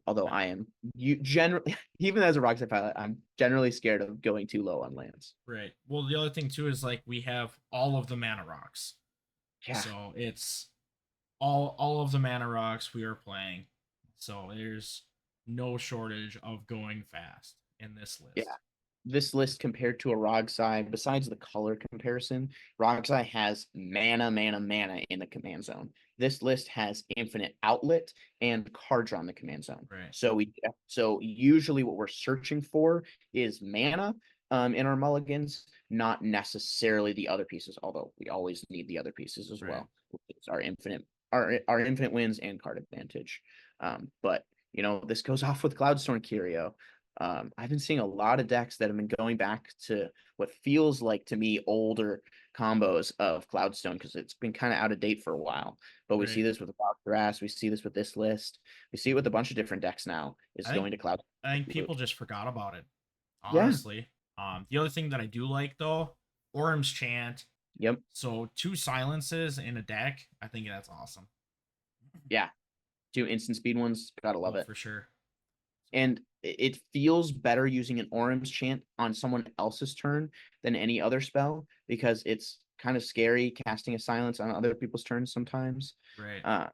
Although I am you generally even as a Rockstar pilot, I'm generally scared of going too low on lands. Right. Well, the other thing too is like we have all of the mana rocks. Yeah. So it's all of the mana rocks we are playing. So there's no shortage of going fast in this Yeah. list. This list compared to a Rogsai, besides the color comparison, Rogsai has mana in the command zone. This list has infinite outlet and cards on the command zone. Right. So usually what we're searching for is mana in our mulligans, not necessarily the other pieces, although we always need the other pieces as Right. well. It's our infinite wins and card advantage. But this goes off with Cloudstorm Curio. I've been seeing a lot of decks that have been going back to what feels like to me older combos of Cloudstone because it's been kind of out of date for a while. But we see Right. this with Wild Grass, we see this with this list, we see it with a bunch of different decks now. Is I think going to Cloud. I think people just forgot about it. Yeah. Honestly. The other thing that I do like though, Orm's Chant. Yep. So 2 silences in a deck, I think that's awesome. Yeah. 2 instant speed ones, gotta love Oh, it. for sure. And it feels better using an Orim's Chant on someone else's turn than any other spell because it's kind of scary casting a silence on other people's turns sometimes. Right. Uh,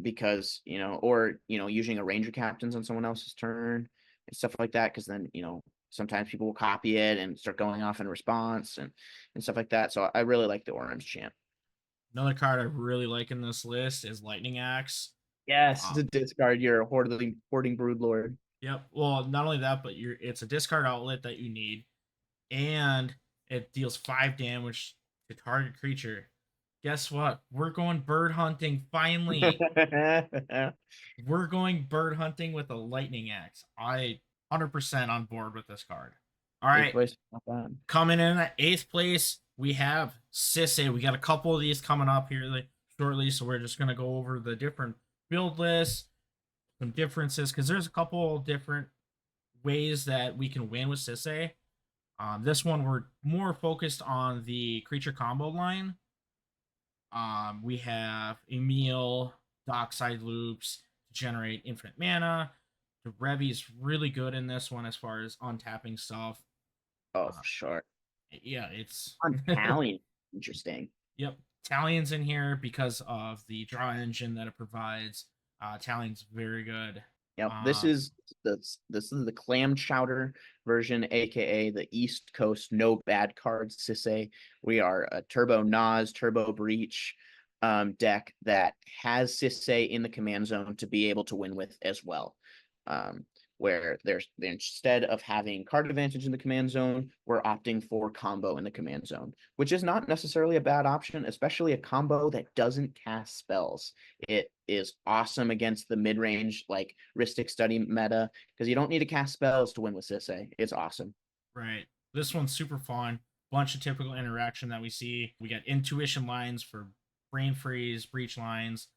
because or using a ranger captains on someone else's turn and stuff like that, because then sometimes people will copy it and start going off in response and stuff like that. So I really like the Orim's Chant. Another card I really like in this list is Lightning Axe. Yes, to Um, discard your hoarding broodlord. yep. Well, not only that, but it's a discard outlet that you need, and it deals 5 damage to target creature. Guess what? We're going bird hunting finally. We're going bird hunting with a lightning axe. I 100% on board with this card. All Eighth right, place, not bad. coming in at 8th place, we have Sisse. We got a couple of these coming up here shortly, so we're just gonna go over the different build lists, some differences, because there's a couple different ways that we can win with Sisse. This one we're more focused on the creature combo line. We have Emil, Dockside Loops to generate infinite mana. The Revi's really good in this one as far as untapping stuff. Oh, for sure. Yeah, it's On Italian, interesting. Yep, Talion's in here because of the draw engine that it provides. Talion's very good. Yep, this is the clam chowder version, aka the East Coast no bad cards Sisse. We are a Turbo Nas, Turbo Breach deck that has Sisse in the command zone to be able to win with as well. Where there's instead of having card advantage in the command zone, we're opting for combo in the command zone, which is not necessarily a bad option, especially a combo that doesn't cast spells. It is awesome against the mid-range like Rhystic Study meta because you don't need to cast spells to win with Sisse. It's awesome. Right. This one's super fun. Bunch of typical interaction that we see. We got intuition lines for brain freeze, breach lines,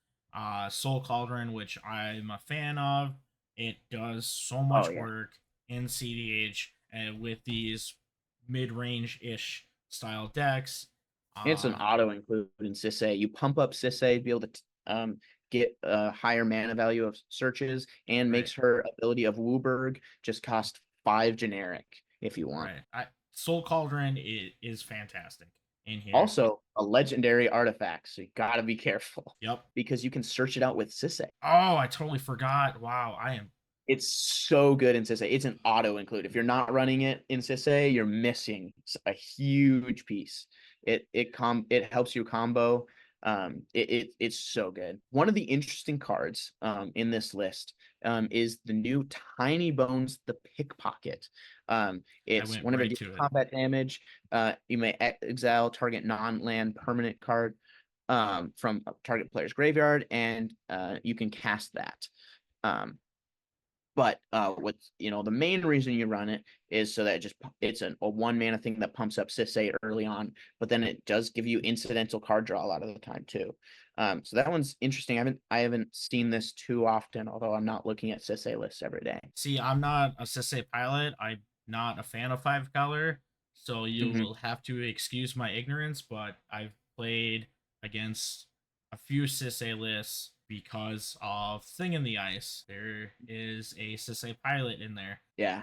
Soul Cauldron, which I'm a fan of. It does so much work in CEDH and with these mid-range ish style decks. It's an auto include in Sisse. You pump up Sisse to be able to get a higher mana value of searches and makes her ability of Wooburg just cost 5 generic if you want. Right. Soul Cauldron is fantastic in here. Also, a legendary artifact, so you gotta be careful. Yep. Because you can search it out with Sisse. Oh, I totally forgot. Wow, It's so good in Sisse. It's an auto include. If you're not running it in Sisse, you're missing a huge piece. It helps you combo. It's so good. One of the interesting cards in this list is the new Tiny Bones, the Pickpocket. It's whenever you do combat damage, you may exile target non-land permanent card from a target player's graveyard, and you can cast that. But what's the main reason you run it is so that it's a 1 mana thing that pumps up Sisse early on, but then it does give you incidental card draw a lot of the time too. So that one's interesting. I haven't seen this too often, although I'm not looking at Sisse lists every day. See, I'm not a Sisse pilot. I'm not a fan of 5-color, so you will have to excuse my ignorance, but I've played against a few Sisse lists because of Thing in the Ice. There is a Sisse pilot in there. Yeah.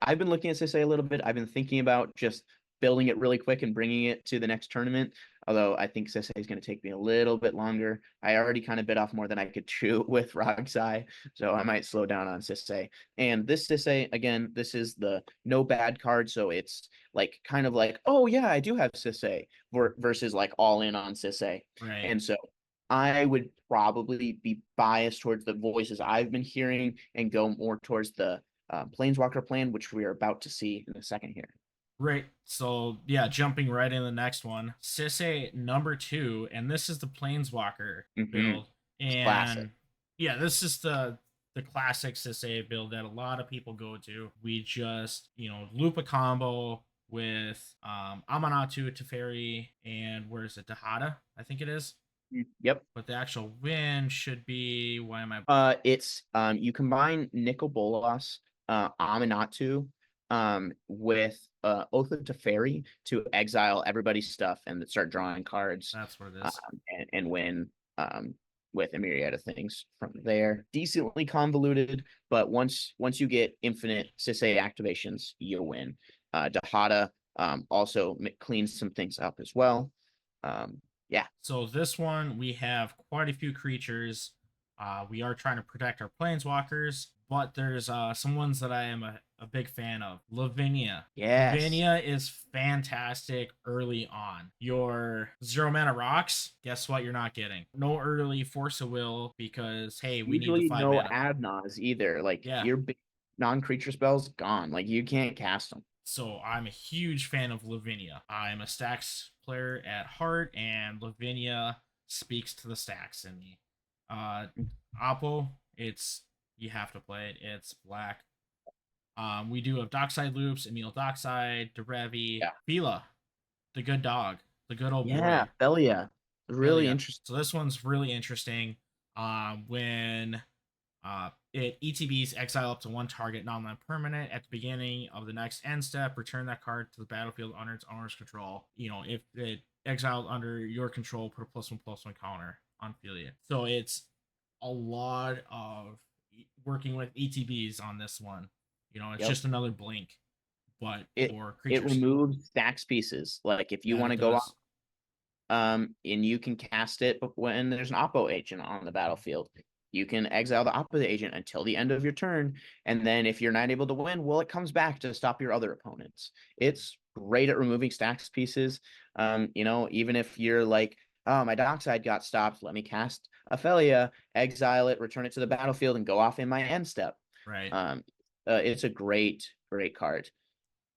I've been looking at Sisse a little bit. I've been thinking about just building it really quick and bringing it to the next tournament. Although I think Sisse is going to take me a little bit longer. I already kind of bit off more than I could chew with Rogsai, so I might slow down on Sisse. And this Sisse, again, this is the no bad card, so it's like kind of like, oh yeah, I do have Sisse versus like all in on Sisse. Right. And so I would probably be biased towards the voices I've been hearing and go more towards the Planeswalker plan, which we are about to see in a second here. Right. So yeah, jumping right in the next one, Sisse number 2, and this is the Planeswalker build. And classic. Yeah, this is the classic Sisse build that a lot of people go to. We just loop a combo with Amanatu, Teferi, and where is it? Dahada, I think it is. Yep. But the actual win should be it's you combine Nicol Bolas, Amanatu, with Oath of Teferi to exile everybody's stuff and start drawing cards. That's what it is. And win with a myriad of things from there. Decently convoluted, but once you get infinite Sisse activations, you win. Dahada also cleans some things up as well. Yeah. So this one, we have quite a few creatures. We are trying to protect our planeswalkers, but there's some ones that I am a big fan of. Lavinia. Yes. Lavinia is fantastic early on. Your 0-mana rocks, guess what you're not getting? No early Force of Will because, hey, we usually need the 5 no mana. Adnaz either. Like, your big non-creature spells gone. Like, you can't cast them. So I'm a huge fan of Lavinia. I'm a stacks player at heart, and Lavinia speaks to the stacks in me. Oppo, you have to play it. It's black. We do have Dockside Loops, Emil Dockside, Derevi, Fila. the good dog, the good old Yeah, boy. Belia. Really Ilya. interesting. So this one's really interesting. When it ETBs exile up to one target non-land permanent at the beginning of the next end step, return that card to the battlefield under its owner's control. If it exiled under your control, put a +1/+1 counter on Philia. So it's a lot of working with ETBs on this one. It's Yep. just another blink, but It for it creatures. removes stacks pieces. Like if you That want it to go does. and you can cast it when there's an oppo agent on the battlefield. You can exile the oppo agent until the end of your turn, and then if you're not able to win, well, it comes back to stop your other opponents. It's great at removing stacks pieces. Even if you're like, oh, my dockside got stopped, let me cast Ophelia, exile it, return it to the battlefield, and go off in my end step. Right. It's a great card.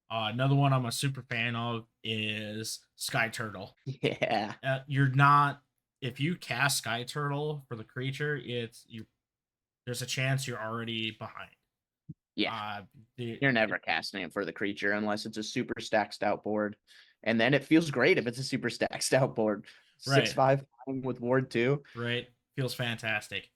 Another one I'm a super fan of is Sky Turtle. Yeah. You're not if you cast Sky Turtle for the creature, there's a chance you're already behind. Yeah. You're never casting it for the creature unless it's a super stacked out board. And then it feels great if it's a super stacked out board. Right. 6/5 with Ward 2. Right. Feels fantastic.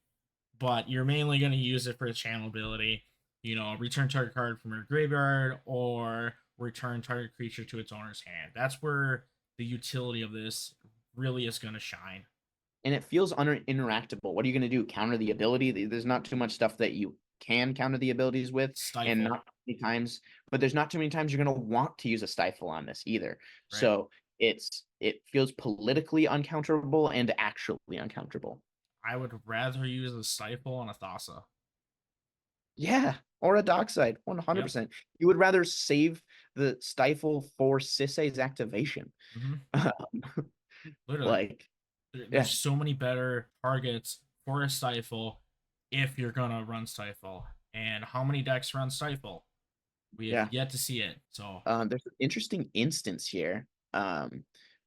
But you're mainly going to use it for its channel ability. Return target card from your graveyard or return target creature to its owner's hand. That's where the utility of this really is going to shine. And it feels interactable. What are you going to do? Counter the ability? There's not too much stuff that you can counter the abilities with. Stifle. And not many times, but there's not too many times you're going to want to use a stifle on this either. Right. So it feels politically uncounterable and actually uncounterable. I would rather use a stifle on a Thassa. Yeah, or a dockside, 100%. Yep. You would rather save the stifle for Sisei's activation. Mm-hmm. Literally. There's so many better targets for a stifle if you're gonna run stifle. And how many decks run stifle? We have yet to see it. So there's an interesting instance here.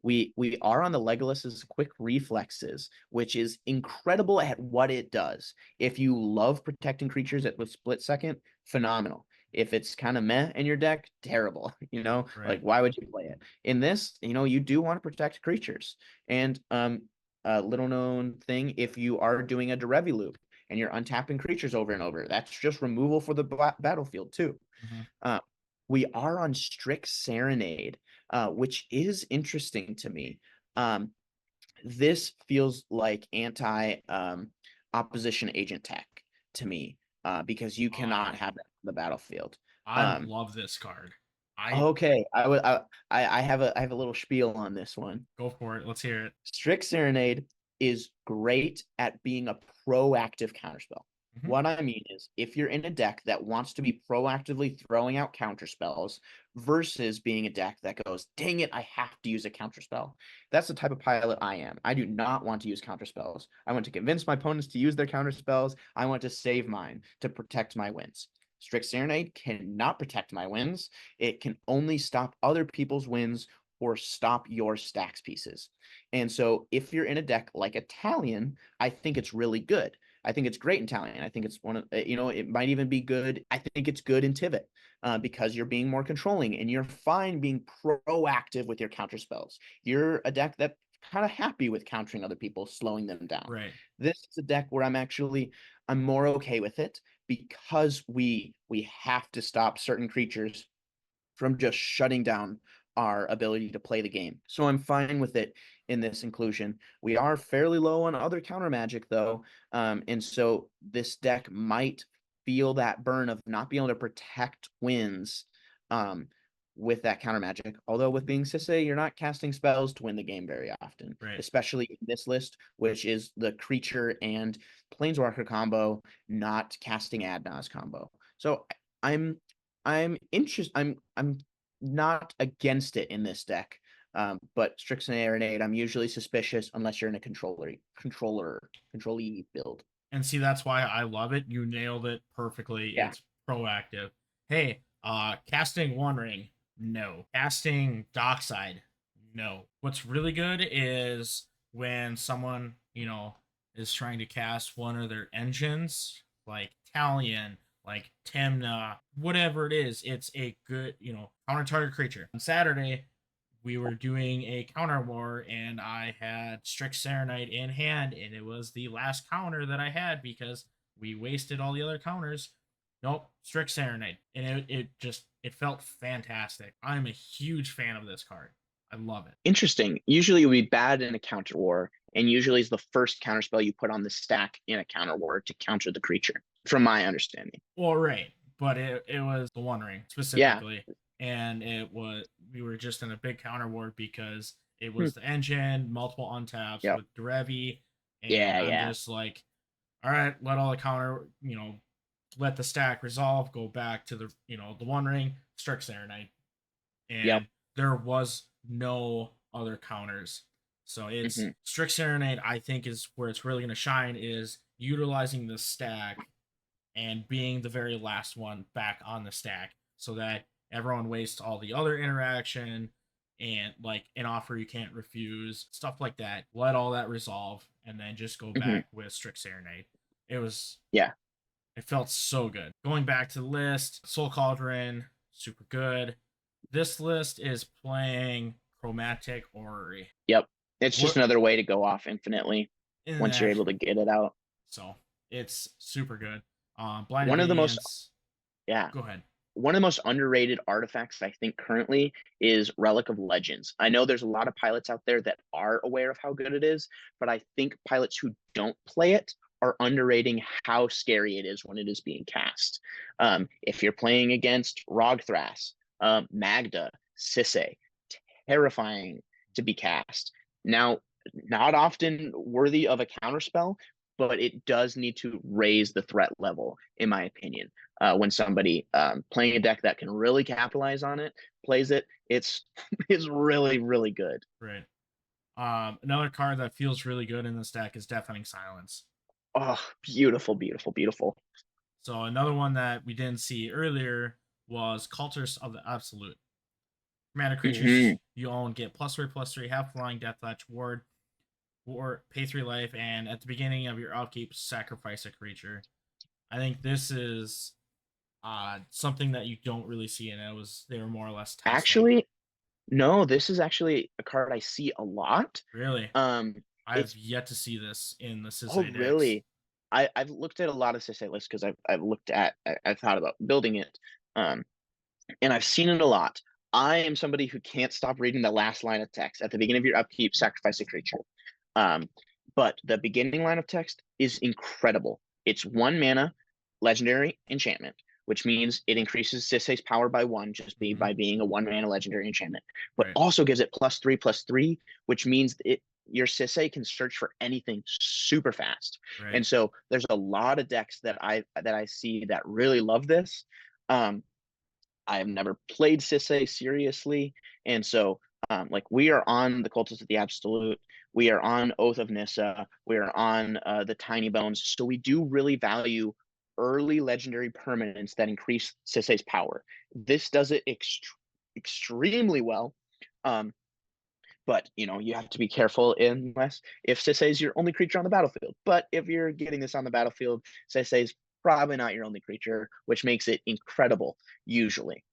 We are on the Legolas's quick reflexes, which is incredible at what it does. If you love protecting creatures with split second, phenomenal. If it's kind of meh in your deck, terrible. Right. Like why would you play it? In this, you do want to protect creatures. And a little known thing, if you are doing a Derevi loop and you're untapping creatures over and over, that's just removal for the battlefield too. Mm-hmm. We are on Strict Serenade, which is interesting to me. This feels like opposition agent tech to me, because you cannot have that on the battlefield. I love this card. Okay, I have a little spiel on this one. Go for it. Let's hear it. Strict Serenade is great at being a proactive counterspell. Mm-hmm. What I mean is, if you're in a deck that wants to be proactively throwing out counterspells versus being a deck that goes, dang it, I have to use a counterspell. That's the type of pilot I am. I do not want to use counterspells. I want to convince my opponents to use their counterspells. I want to save mine to protect my wins. Strict Serenade cannot protect my wins. It can only stop other people's wins or stop your stacks pieces. And so if you're in a deck like Italian, I think it's really good. I think it's great in Italian. I think it's one of, it might even be good. I think it's good in Tivit because you're being more controlling and you're fine being proactive with your counter spells. You're a deck that's kind of happy with countering other people, slowing them down. Right. This is a deck where I'm more okay with it because we have to stop certain creatures from just shutting down our ability to play the game. So I'm fine with it in this inclusion. We are fairly low on other counter magic though. And so this deck might feel that burn of not being able to protect wins with that counter magic. Although with being Sisei, you're not casting spells to win the game very often, right. Especially in this list, which is the creature and planeswalker combo, not casting Adnaz combo. So I'm interested. I'm not against it in this deck, but Strict Serenade, I'm usually suspicious unless you're in a controllee build. And see, that's why I love it. You nailed it perfectly. Yeah. It's proactive. Hey, casting One Ring, no. Casting Dockside, no. What's really good is when someone, is trying to cast one of their engines, like Talion, like Temna, whatever it is, it's a good, counter target creature. On Saturday, we were doing a counter war, and I had Strict Serenite in hand, and it was the last counter that I had because we wasted all the other counters. Nope, Strict Serenite, and it felt fantastic. I'm a huge fan of this card. I love it. Interesting. Usually it would be bad in a counter war, and usually it's the first counter spell you put on the stack in a counter war to counter the creature, from my understanding. Well, right, but it was the One Ring specifically, and we were just in a big counter war because it was the engine, multiple untaps Yep. with Derevi, and Yeah. just like, all right, let all the counter, let the stack resolve, go back to the the One Ring, Strict Serenite, and there was no other counters. So it's Strict Serenade, I think, is where it's really going to shine, is utilizing the stack and being the very last one back on the stack so that everyone wastes all the other interaction and like an offer you can't refuse, stuff like that. Let all that resolve and then just go back with Strict Serenade. It was, it felt so good. Going back to the list, Soul Cauldron, super good. This list is playing Chromatic Orrery. Yep. It's just another way to go off infinitely once you're able to get it out. So it's super good. Blind One of the most, Go ahead. One of the most underrated artifacts I think currently is Relic of Legends. I know there's a lot of pilots out there that are aware of how good it is, but I think pilots who don't play it are underrating how scary it is when it is being cast. If you're playing against Rogthras, Magda, Sisse, terrifying to be cast. Now, not often worthy of a counterspell, but it does need to raise the threat level, in my opinion. When somebody playing a deck that can really capitalize on it plays it, it's really, really good. Right. Another card that feels really good in this deck is Deafening Silence. Oh, beautiful, beautiful, beautiful. So another one that we didn't see earlier was Cultist of the Absolute. Commander creatures you own get +3/+3, have flying, deathlatch, ward, or pay 3 life, and at the beginning of your upkeep, sacrifice a creature. I think this is something that you don't really see, and they were more or less testing. Actually, no, this is actually a card I see a lot. Really? I've yet to see this in the Sisse decks. Really? I've looked at a lot of Sisse lists because I've thought about building it, and I've seen it a lot. I am somebody who can't stop reading the last line of text at the beginning of your upkeep. Sacrifice a creature. But the beginning line of text is incredible. It's 1 mana, legendary enchantment, which means it increases Sisse's power by 1 just by being a 1 mana legendary enchantment, but also gives it +3/+3, which means your Sisse can search for anything super fast. And so there's a lot of decks that I see that really love this. I've never played Sisse seriously, and so like we are on the Cultist of the Absolute, we are on Oath of Nissa, we are on the Tiny Bones, so we do really value early legendary permanents that increase Sisse's power. This does it extremely well. But you have to be careful if Sisse is your only creature on the battlefield. But if you're getting this on the battlefield, Sisse is probably not your only creature, which makes it incredible usually.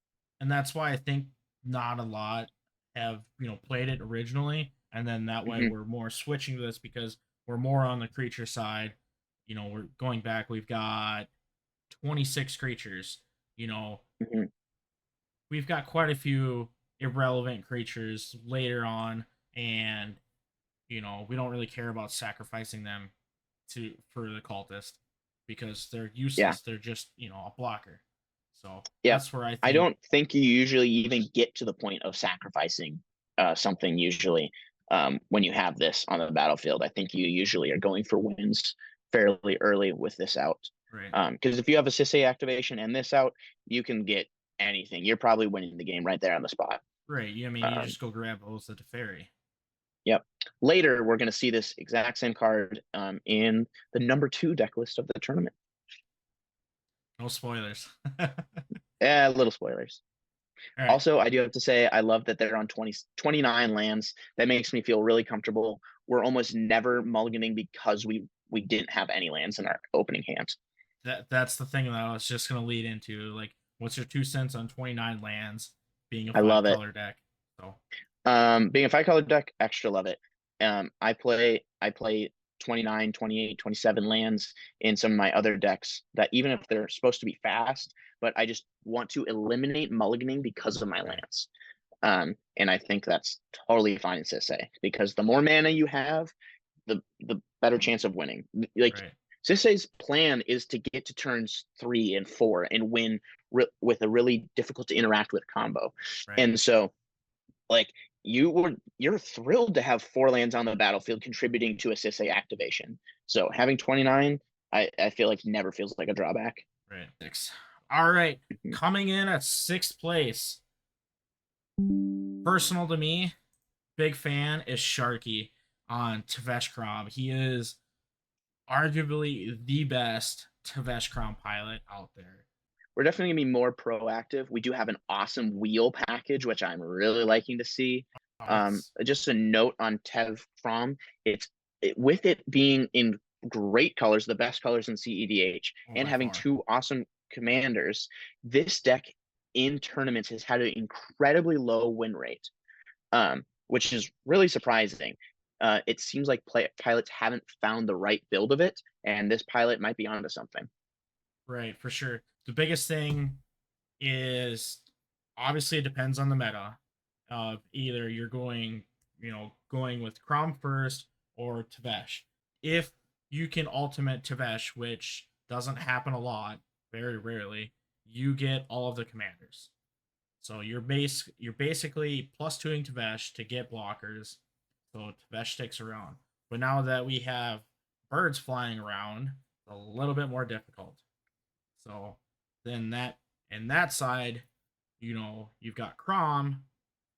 And that's why I think not a lot have played it originally, and then that way we're more switching to this because we're more on the creature side. We're going back. We've got 26 creatures. We've got quite a few irrelevant creatures later on, and we don't really care about sacrificing them for the Cultist because they're useless. They're just a blocker. So that's where I don't think you usually even get to the point of sacrificing something usually when you have this on the battlefield. I think you usually are going for wins fairly early with this out. Because if you have a Sisse activation and this out, you can get anything. You're probably winning the game right there on the spot. Right. You just go grab Oath of Teferi. Yep. Later, we're going to see this exact same card in the number 2 deck list of the tournament. No spoilers. Yeah, little spoilers. Right. Also, I do have to say, I love that they're on 29 lands. That makes me feel really comfortable. We're almost never mulliganing because we didn't have any lands in our opening hand. That's the thing that I was just going to lead into. Like, what's your 2 cents on 29 lands being a 5-color deck? So Being a 5-color deck, extra love it. I play 29, 28, 27 lands in some of my other decks that even if they're supposed to be fast, but I just want to eliminate mulliganing because of my Right. lands. And I think that's totally fine in Sisay because the more mana you have, the better chance of winning. Like Right. Sisay's plan is to get to turns 3 and 4 and win with a really difficult to interact with combo. Right. And so like you're thrilled to have 4 lands on the battlefield contributing to a Sisay activation. So having 29, I feel like never feels like a drawback. Right. 6. All right. Mhm. Coming in at 6th place. Personal to me, big fan is Sharky on Tveshkrom. He is arguably the best Tveshkrom pilot out there. We're definitely gonna be more proactive. We do have an awesome wheel package, which I'm really liking to see. Just a note on Tev From, with it being in great colors, the best colors in CEDH, and By having far. 2 awesome commanders, this deck in tournaments has had an incredibly low win rate, which is really surprising. It seems like pilots haven't found the right build of it, and this pilot might be onto something. Right, for sure. The biggest thing is obviously it depends on the meta of either you're going with Crom first or Tevesh. If you can ultimate Tevesh, which doesn't happen a lot, very rarely, you get all of the commanders. So you're basically plus 2ing Tevesh to get blockers, so Tevesh sticks around. But now that we have birds flying around, it's a little bit more difficult. So then that side, you've got Crom,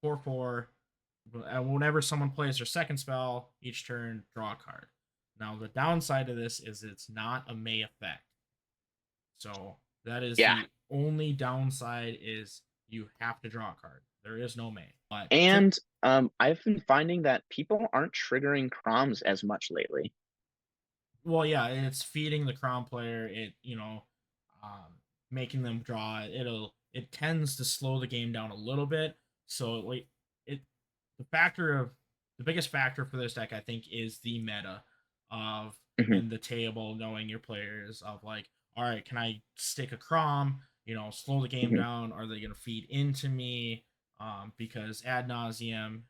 4/4. And whenever someone plays their second spell, each turn, draw a card. Now the downside of this is it's not a May effect. So that is Yeah. the only downside is you have to draw a card. There is no May. But And I've been finding that people aren't triggering Croms as much lately. well, yeah, it's feeding the Crom player. Making them draw. It tends to slow the game down a little bit. So like it, the biggest factor for this deck, I think, is the meta of Mhm. in the table, knowing your players of like, all right, can I stick a Crom? Slow the game Mhm. down. Are they going to feed into me? Because ad nauseum,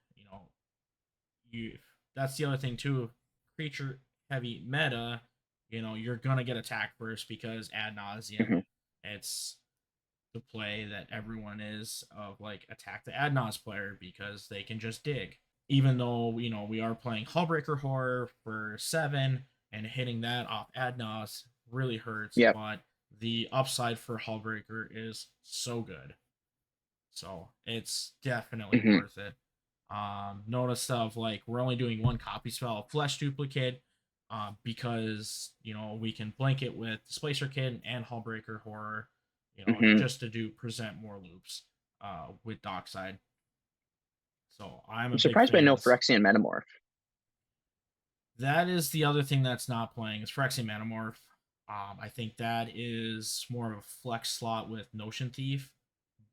you that's the other thing too. Creature heavy meta, you're gonna get attack first because ad nauseum. Mhm. It's the play that everyone is of like attack the ad naus player because they can just dig. Even though we are playing Hullbreaker Horror for 7 and hitting that off ad naus really hurts, Yep. but the upside for Hullbreaker is so good. So it's definitely Mhm. worth it. Notice of like we're only doing 1 copy spell, Flesh Duplicate, because we can blanket with Displacer Kid and Hullbreaker Horror, Mhm. just to do present more loops with Dockside. So I'm a I'm big surprised by fan of no this. Phyrexian Metamorph. That is the other thing that's not playing is Phyrexian Metamorph. I think that is more of a flex slot with Notion Thief,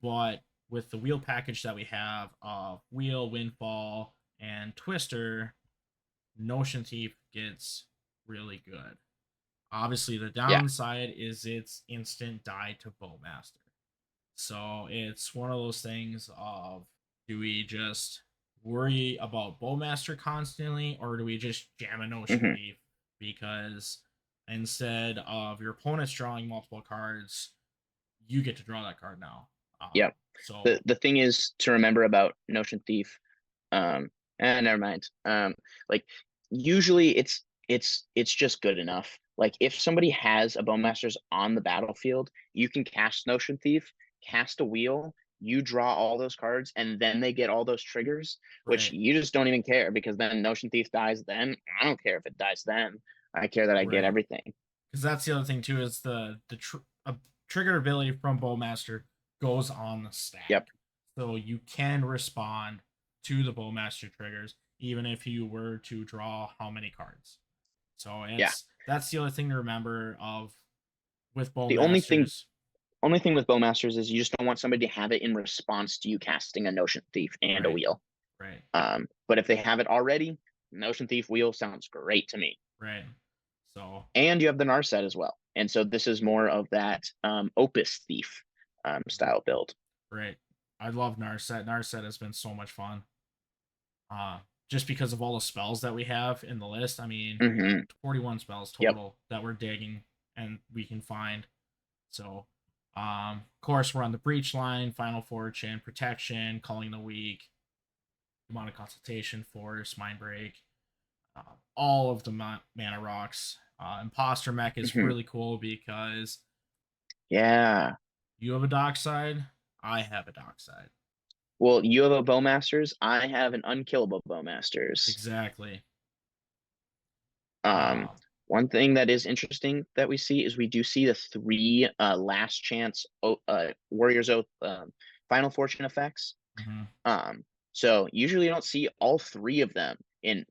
but with the wheel package that we have of Wheel, Windfall, and Twister, Notion Thief gets really good. Obviously, the Yeah. downside is it's instant die to Bowmaster. So it's one of those things of do we just worry about Bowmaster constantly or do we just jam a Notion Mhm. Thief? Because instead of your opponent's drawing multiple cards, you get to draw that card now. Yep. So The thing is to remember about Notion Thief. Never mind. Like usually it's just good enough. Like if somebody has a Bowmasters on the battlefield, you can cast Notion Thief, cast a wheel, you draw all those cards, and then they get all those triggers, which right, you just don't even care because then Notion Thief dies then. I don't care if it dies then. I care that I get right. everything. Because that's the other thing too is the trigger ability from Bowmaster goes on the Yep. stack, so you can respond to the Bowmaster triggers even if you were to draw how many cards. So Yeah. that's the other thing to remember of with The only thing Bowmasters. with Bowmasters is you just don't want somebody to have it in response to you casting a Notion Thief and a Right. wheel. Right. But if they have it already, Notion Thief Wheel sounds great to me. Right. So. And you have the Narset as well. And so this is more of that Opus Thief style build. Right. I love Narset. Narset has been so much fun. Just because of all the spells that we have in the list. I mean, 41 spells total that we're digging and we can find. So, of course, we're on the Breach line, Final Fortune, Protection, Calling the Weak, Demonic Consultation, Force, Mind Break, all of the mana rocks. Imposter Mech is really cool because you have a dark side, I have a dark side. Well, you have a Bowmasters, I have an Unkillable Bowmasters. Exactly. One thing that is interesting that we see is we do see the 3 last chance Warrior's Oath Final Fortune effects. So usually you don't see all 3 of them in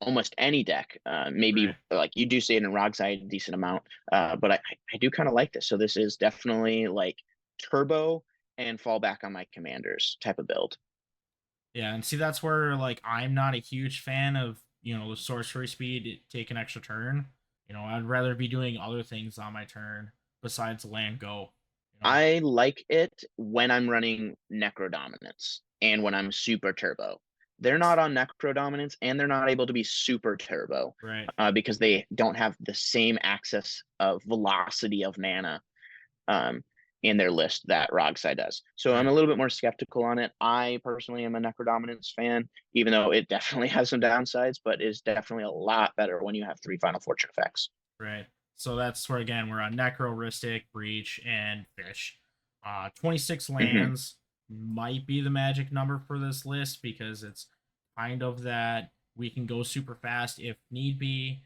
almost any deck. Maybe like you do see it in Rogside a decent amount, but I do kind of like this. So this is definitely like turbo and fall back on my commanders type of build. Yeah, and see that's where like I'm not a huge fan of, the sorcery speed take an extra turn. I'd rather be doing other things on my turn besides land go. I like it when I'm running Necro Dominance and when I'm super turbo. They're not on Necro Dominance and they're not able to be super turbo, right? Because they don't have the same access of velocity of mana in their list that Rogside does. So I'm a little bit more skeptical on it. I personally am a Necro Dominance fan, even though it definitely has some downsides, but is definitely a lot better when you have 3 Final Fortune effects. Right. So that's where again we're on Necro, Ristic, Breach, and Fish. 26 lands might be the magic number for this list because it's kind of that we can go super fast if need be.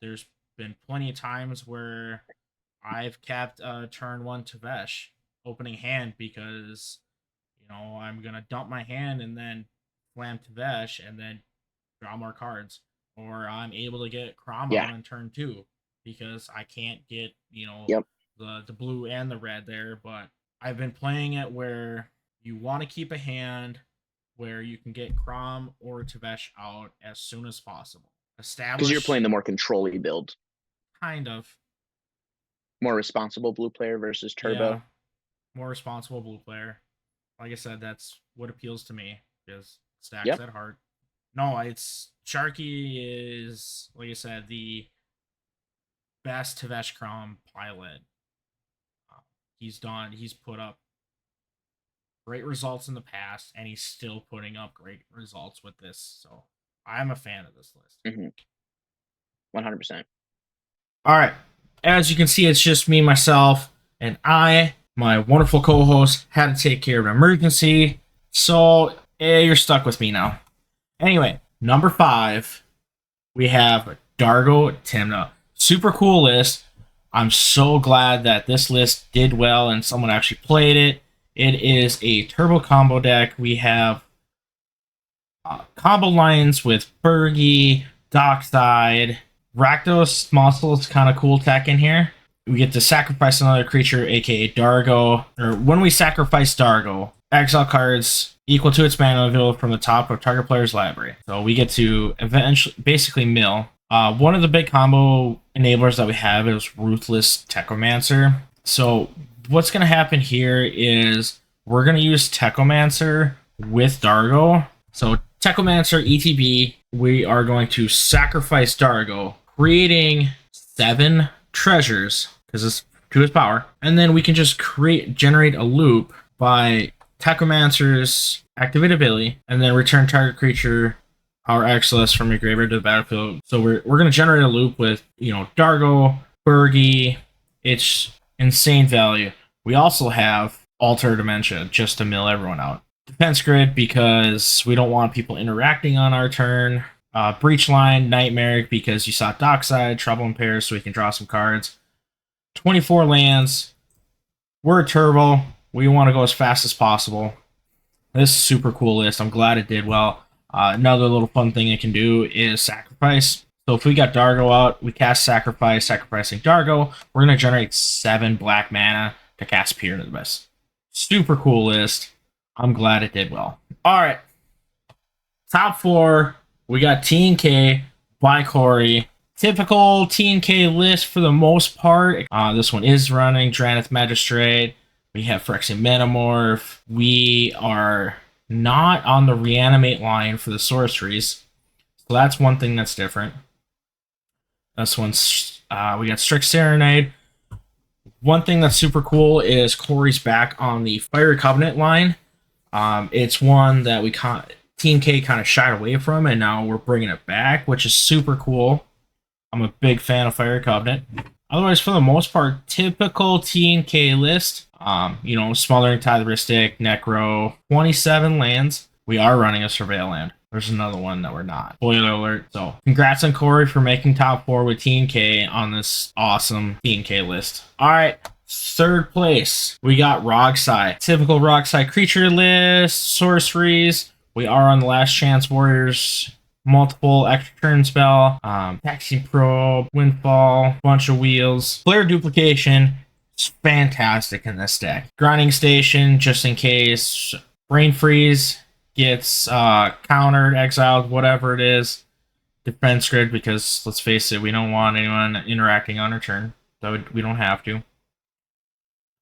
There's been plenty of times where I've capped turn 1 to Vesh opening hand because I'm gonna dump my hand and then slam to Vesh and then draw more cards, or I'm able to get Crom out in turn 2 because I can't get the blue and the red there. But I've been playing it where you want to keep a hand where you can get Crom or Tevesh out as soon as possible. Because you're playing the more control-y build. Kind of. More responsible blue player versus turbo. Yeah, more responsible blue player. Like I said, that's what appeals to me is stacks at heart. No, it's Sharky is, like I said, the best Tevesh Crom pilot. He's put up great results in the past, and he's still putting up great results with this. So I'm a fan of this list. 100%. All right. As you can see, it's just me, myself, and my wonderful co-host, had to take care of an emergency. So you're stuck with me now. Anyway, number 5, we have Dargo Timna. Super cool list. I'm so glad that this list did well and someone actually played it. It is a turbo combo deck. We have combo lines with Bergie, Dockside, Rakdos Muscle is kind of cool tech in here. We get to sacrifice another creature, aka Dargo. Or when we sacrifice Dargo, exile cards equal to its mana available from the top of target player's library. So we get to eventually basically mill. One of the big combo enablers that we have is Ruthless Techomancer. So what's going to happen here is we're going to use Techomancer with Dargo. So Techomancer ETB, we are going to sacrifice Dargo, creating 7 treasures because it's to his power, and then we can just generate a loop by Techomancer's activate ability, and then return target creature power X-less from your graveyard to the battlefield. So we're gonna generate a loop with Dargo, Bergie. It's insane value. We also have Alter Dementia just to mill everyone out. Defense Grid because we don't want people interacting on our turn. Breach Line, Nightmare because you saw Dockside, Trouble in Pairs so we can draw some cards. 24 lands. We're a turbo. We want to go as fast as possible. This is a super cool list. I'm glad it did well. Another little fun thing it can do is sacrifice. So if we got Dargo out, we cast Sacrifice, sacrificing Dargo. We're going to generate 7 black mana to cast Peer to the Abyss. Super cool list. I'm glad it did well. All right. Top 4, we got TNK by Corey. Typical TNK list for the most part. This one is running Dranith Magistrate. We have Phyrexian Metamorph. We are not on the Reanimate line for the sorceries. So that's one thing that's different. This one's, we got Strict Serenade. One thing that's super cool is Corey's back on the Fire Covenant line. It's one that Team K kind of shied away from, and now we're bringing it back, which is super cool. I'm a big fan of Fire Covenant. Otherwise, for the most part, typical TNK list. Smothering Tithe, Rhystic, Necro, 27 lands. We are running a Surveil land. There's another one that we're not. Spoiler alert. So, congrats on Corey for making top 4 with TNK on this awesome TNK list. All right. Third place, we got Rogsai. Typical Rogsai creature list, sorceries. We are on the Last Chance Warriors. Multiple extra turn spell, Taxi Probe, Windfall, bunch of wheels. Player duplication is fantastic in this deck. Grinding Station, just in case. Brain Freeze gets countered, exiled, whatever it is. Defense Grid, because let's face it, we don't want anyone interacting on our turn. So we don't have to.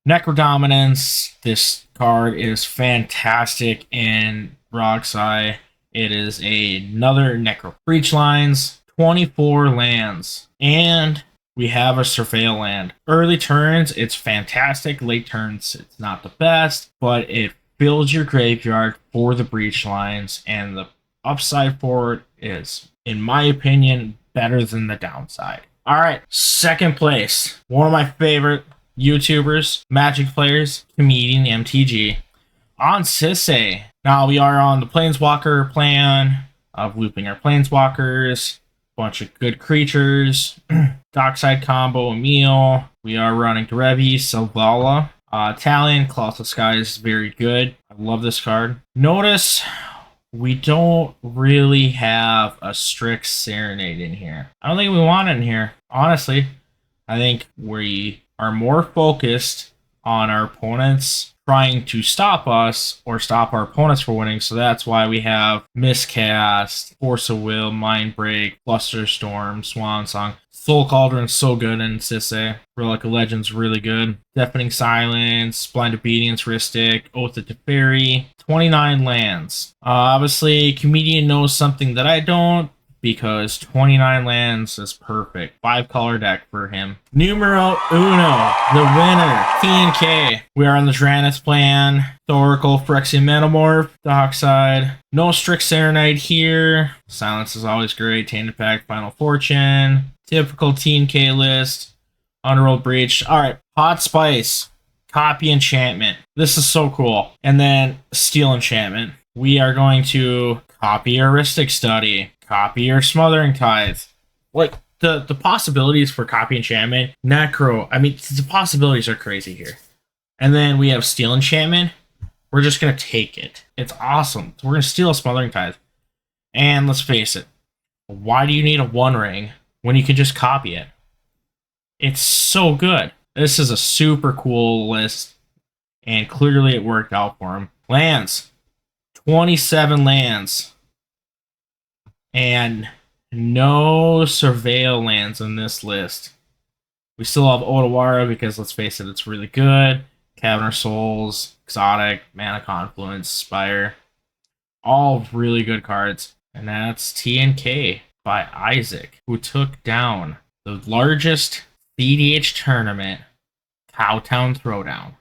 Necrodominance. This card is fantastic in Rogsai. It is another Necro Breach Lines, 24 lands, and we have a Surveil land. Early turns, it's fantastic. Late turns, it's not the best, but it fills your graveyard for the Breach Lines, and the upside for it is, in my opinion, better than the downside. All right, second place. One of my favorite YouTubers, Magic players, Comedian MTG. On Sisay. Now we are on the Planeswalker plan of looping our Planeswalkers, bunch of good creatures, Dockside combo, Emil. We are running Derevi, Selvala. Talion, Colossal Sky is very good. I love this card. Notice we don't really have a Strict Serenade in here. I don't think we want it in here. Honestly, I think we are more focused on our opponents trying to stop us or stop our opponents from winning. So that's why we have Miscast, Force of Will, Mind Break, Flusterstorm, Swan Song. Soul Cauldron's so good in Sisay. Relic of Legends really good. Deafening Silence, Blind Obedience, Rhystic, Oath of Teferi. 29 lands. Obviously, Comedian knows something that I don't, because 29 lands is perfect. 5-color deck for him. Numero uno, the winner, TNK. We are on the Dranith plan. Oracle, Phyrexian Metamorph, Dockside. No Strict Serenade here. Silence is always great. Tainted Pact, Final Fortune. Typical TNK list. Underworld Breach. Alright, Hot Spice. Copy Enchantment. This is so cool. And then Steel Enchantment. We are going to copy Heuristic Study. Copy your Smothering Tithe. Like, the possibilities for copy enchantment, Necro, I mean, the possibilities are crazy here. And then we have Steel Enchantment. We're just going to take it. It's awesome. We're going to steal a Smothering Tithe. And let's face it, why do you need a One Ring when you can just copy it? It's so good. This is a super cool list, and clearly it worked out for him. Lands. 27 lands. And no Surveil lands in this list. We still have Otawara because, let's face it, it's really good. Cavern of Souls, Exotic, Mana Confluence, Spire. All really good cards. And that's TNK by Isaac, who took down the largest CEDH tournament, Cowtown Throwdown.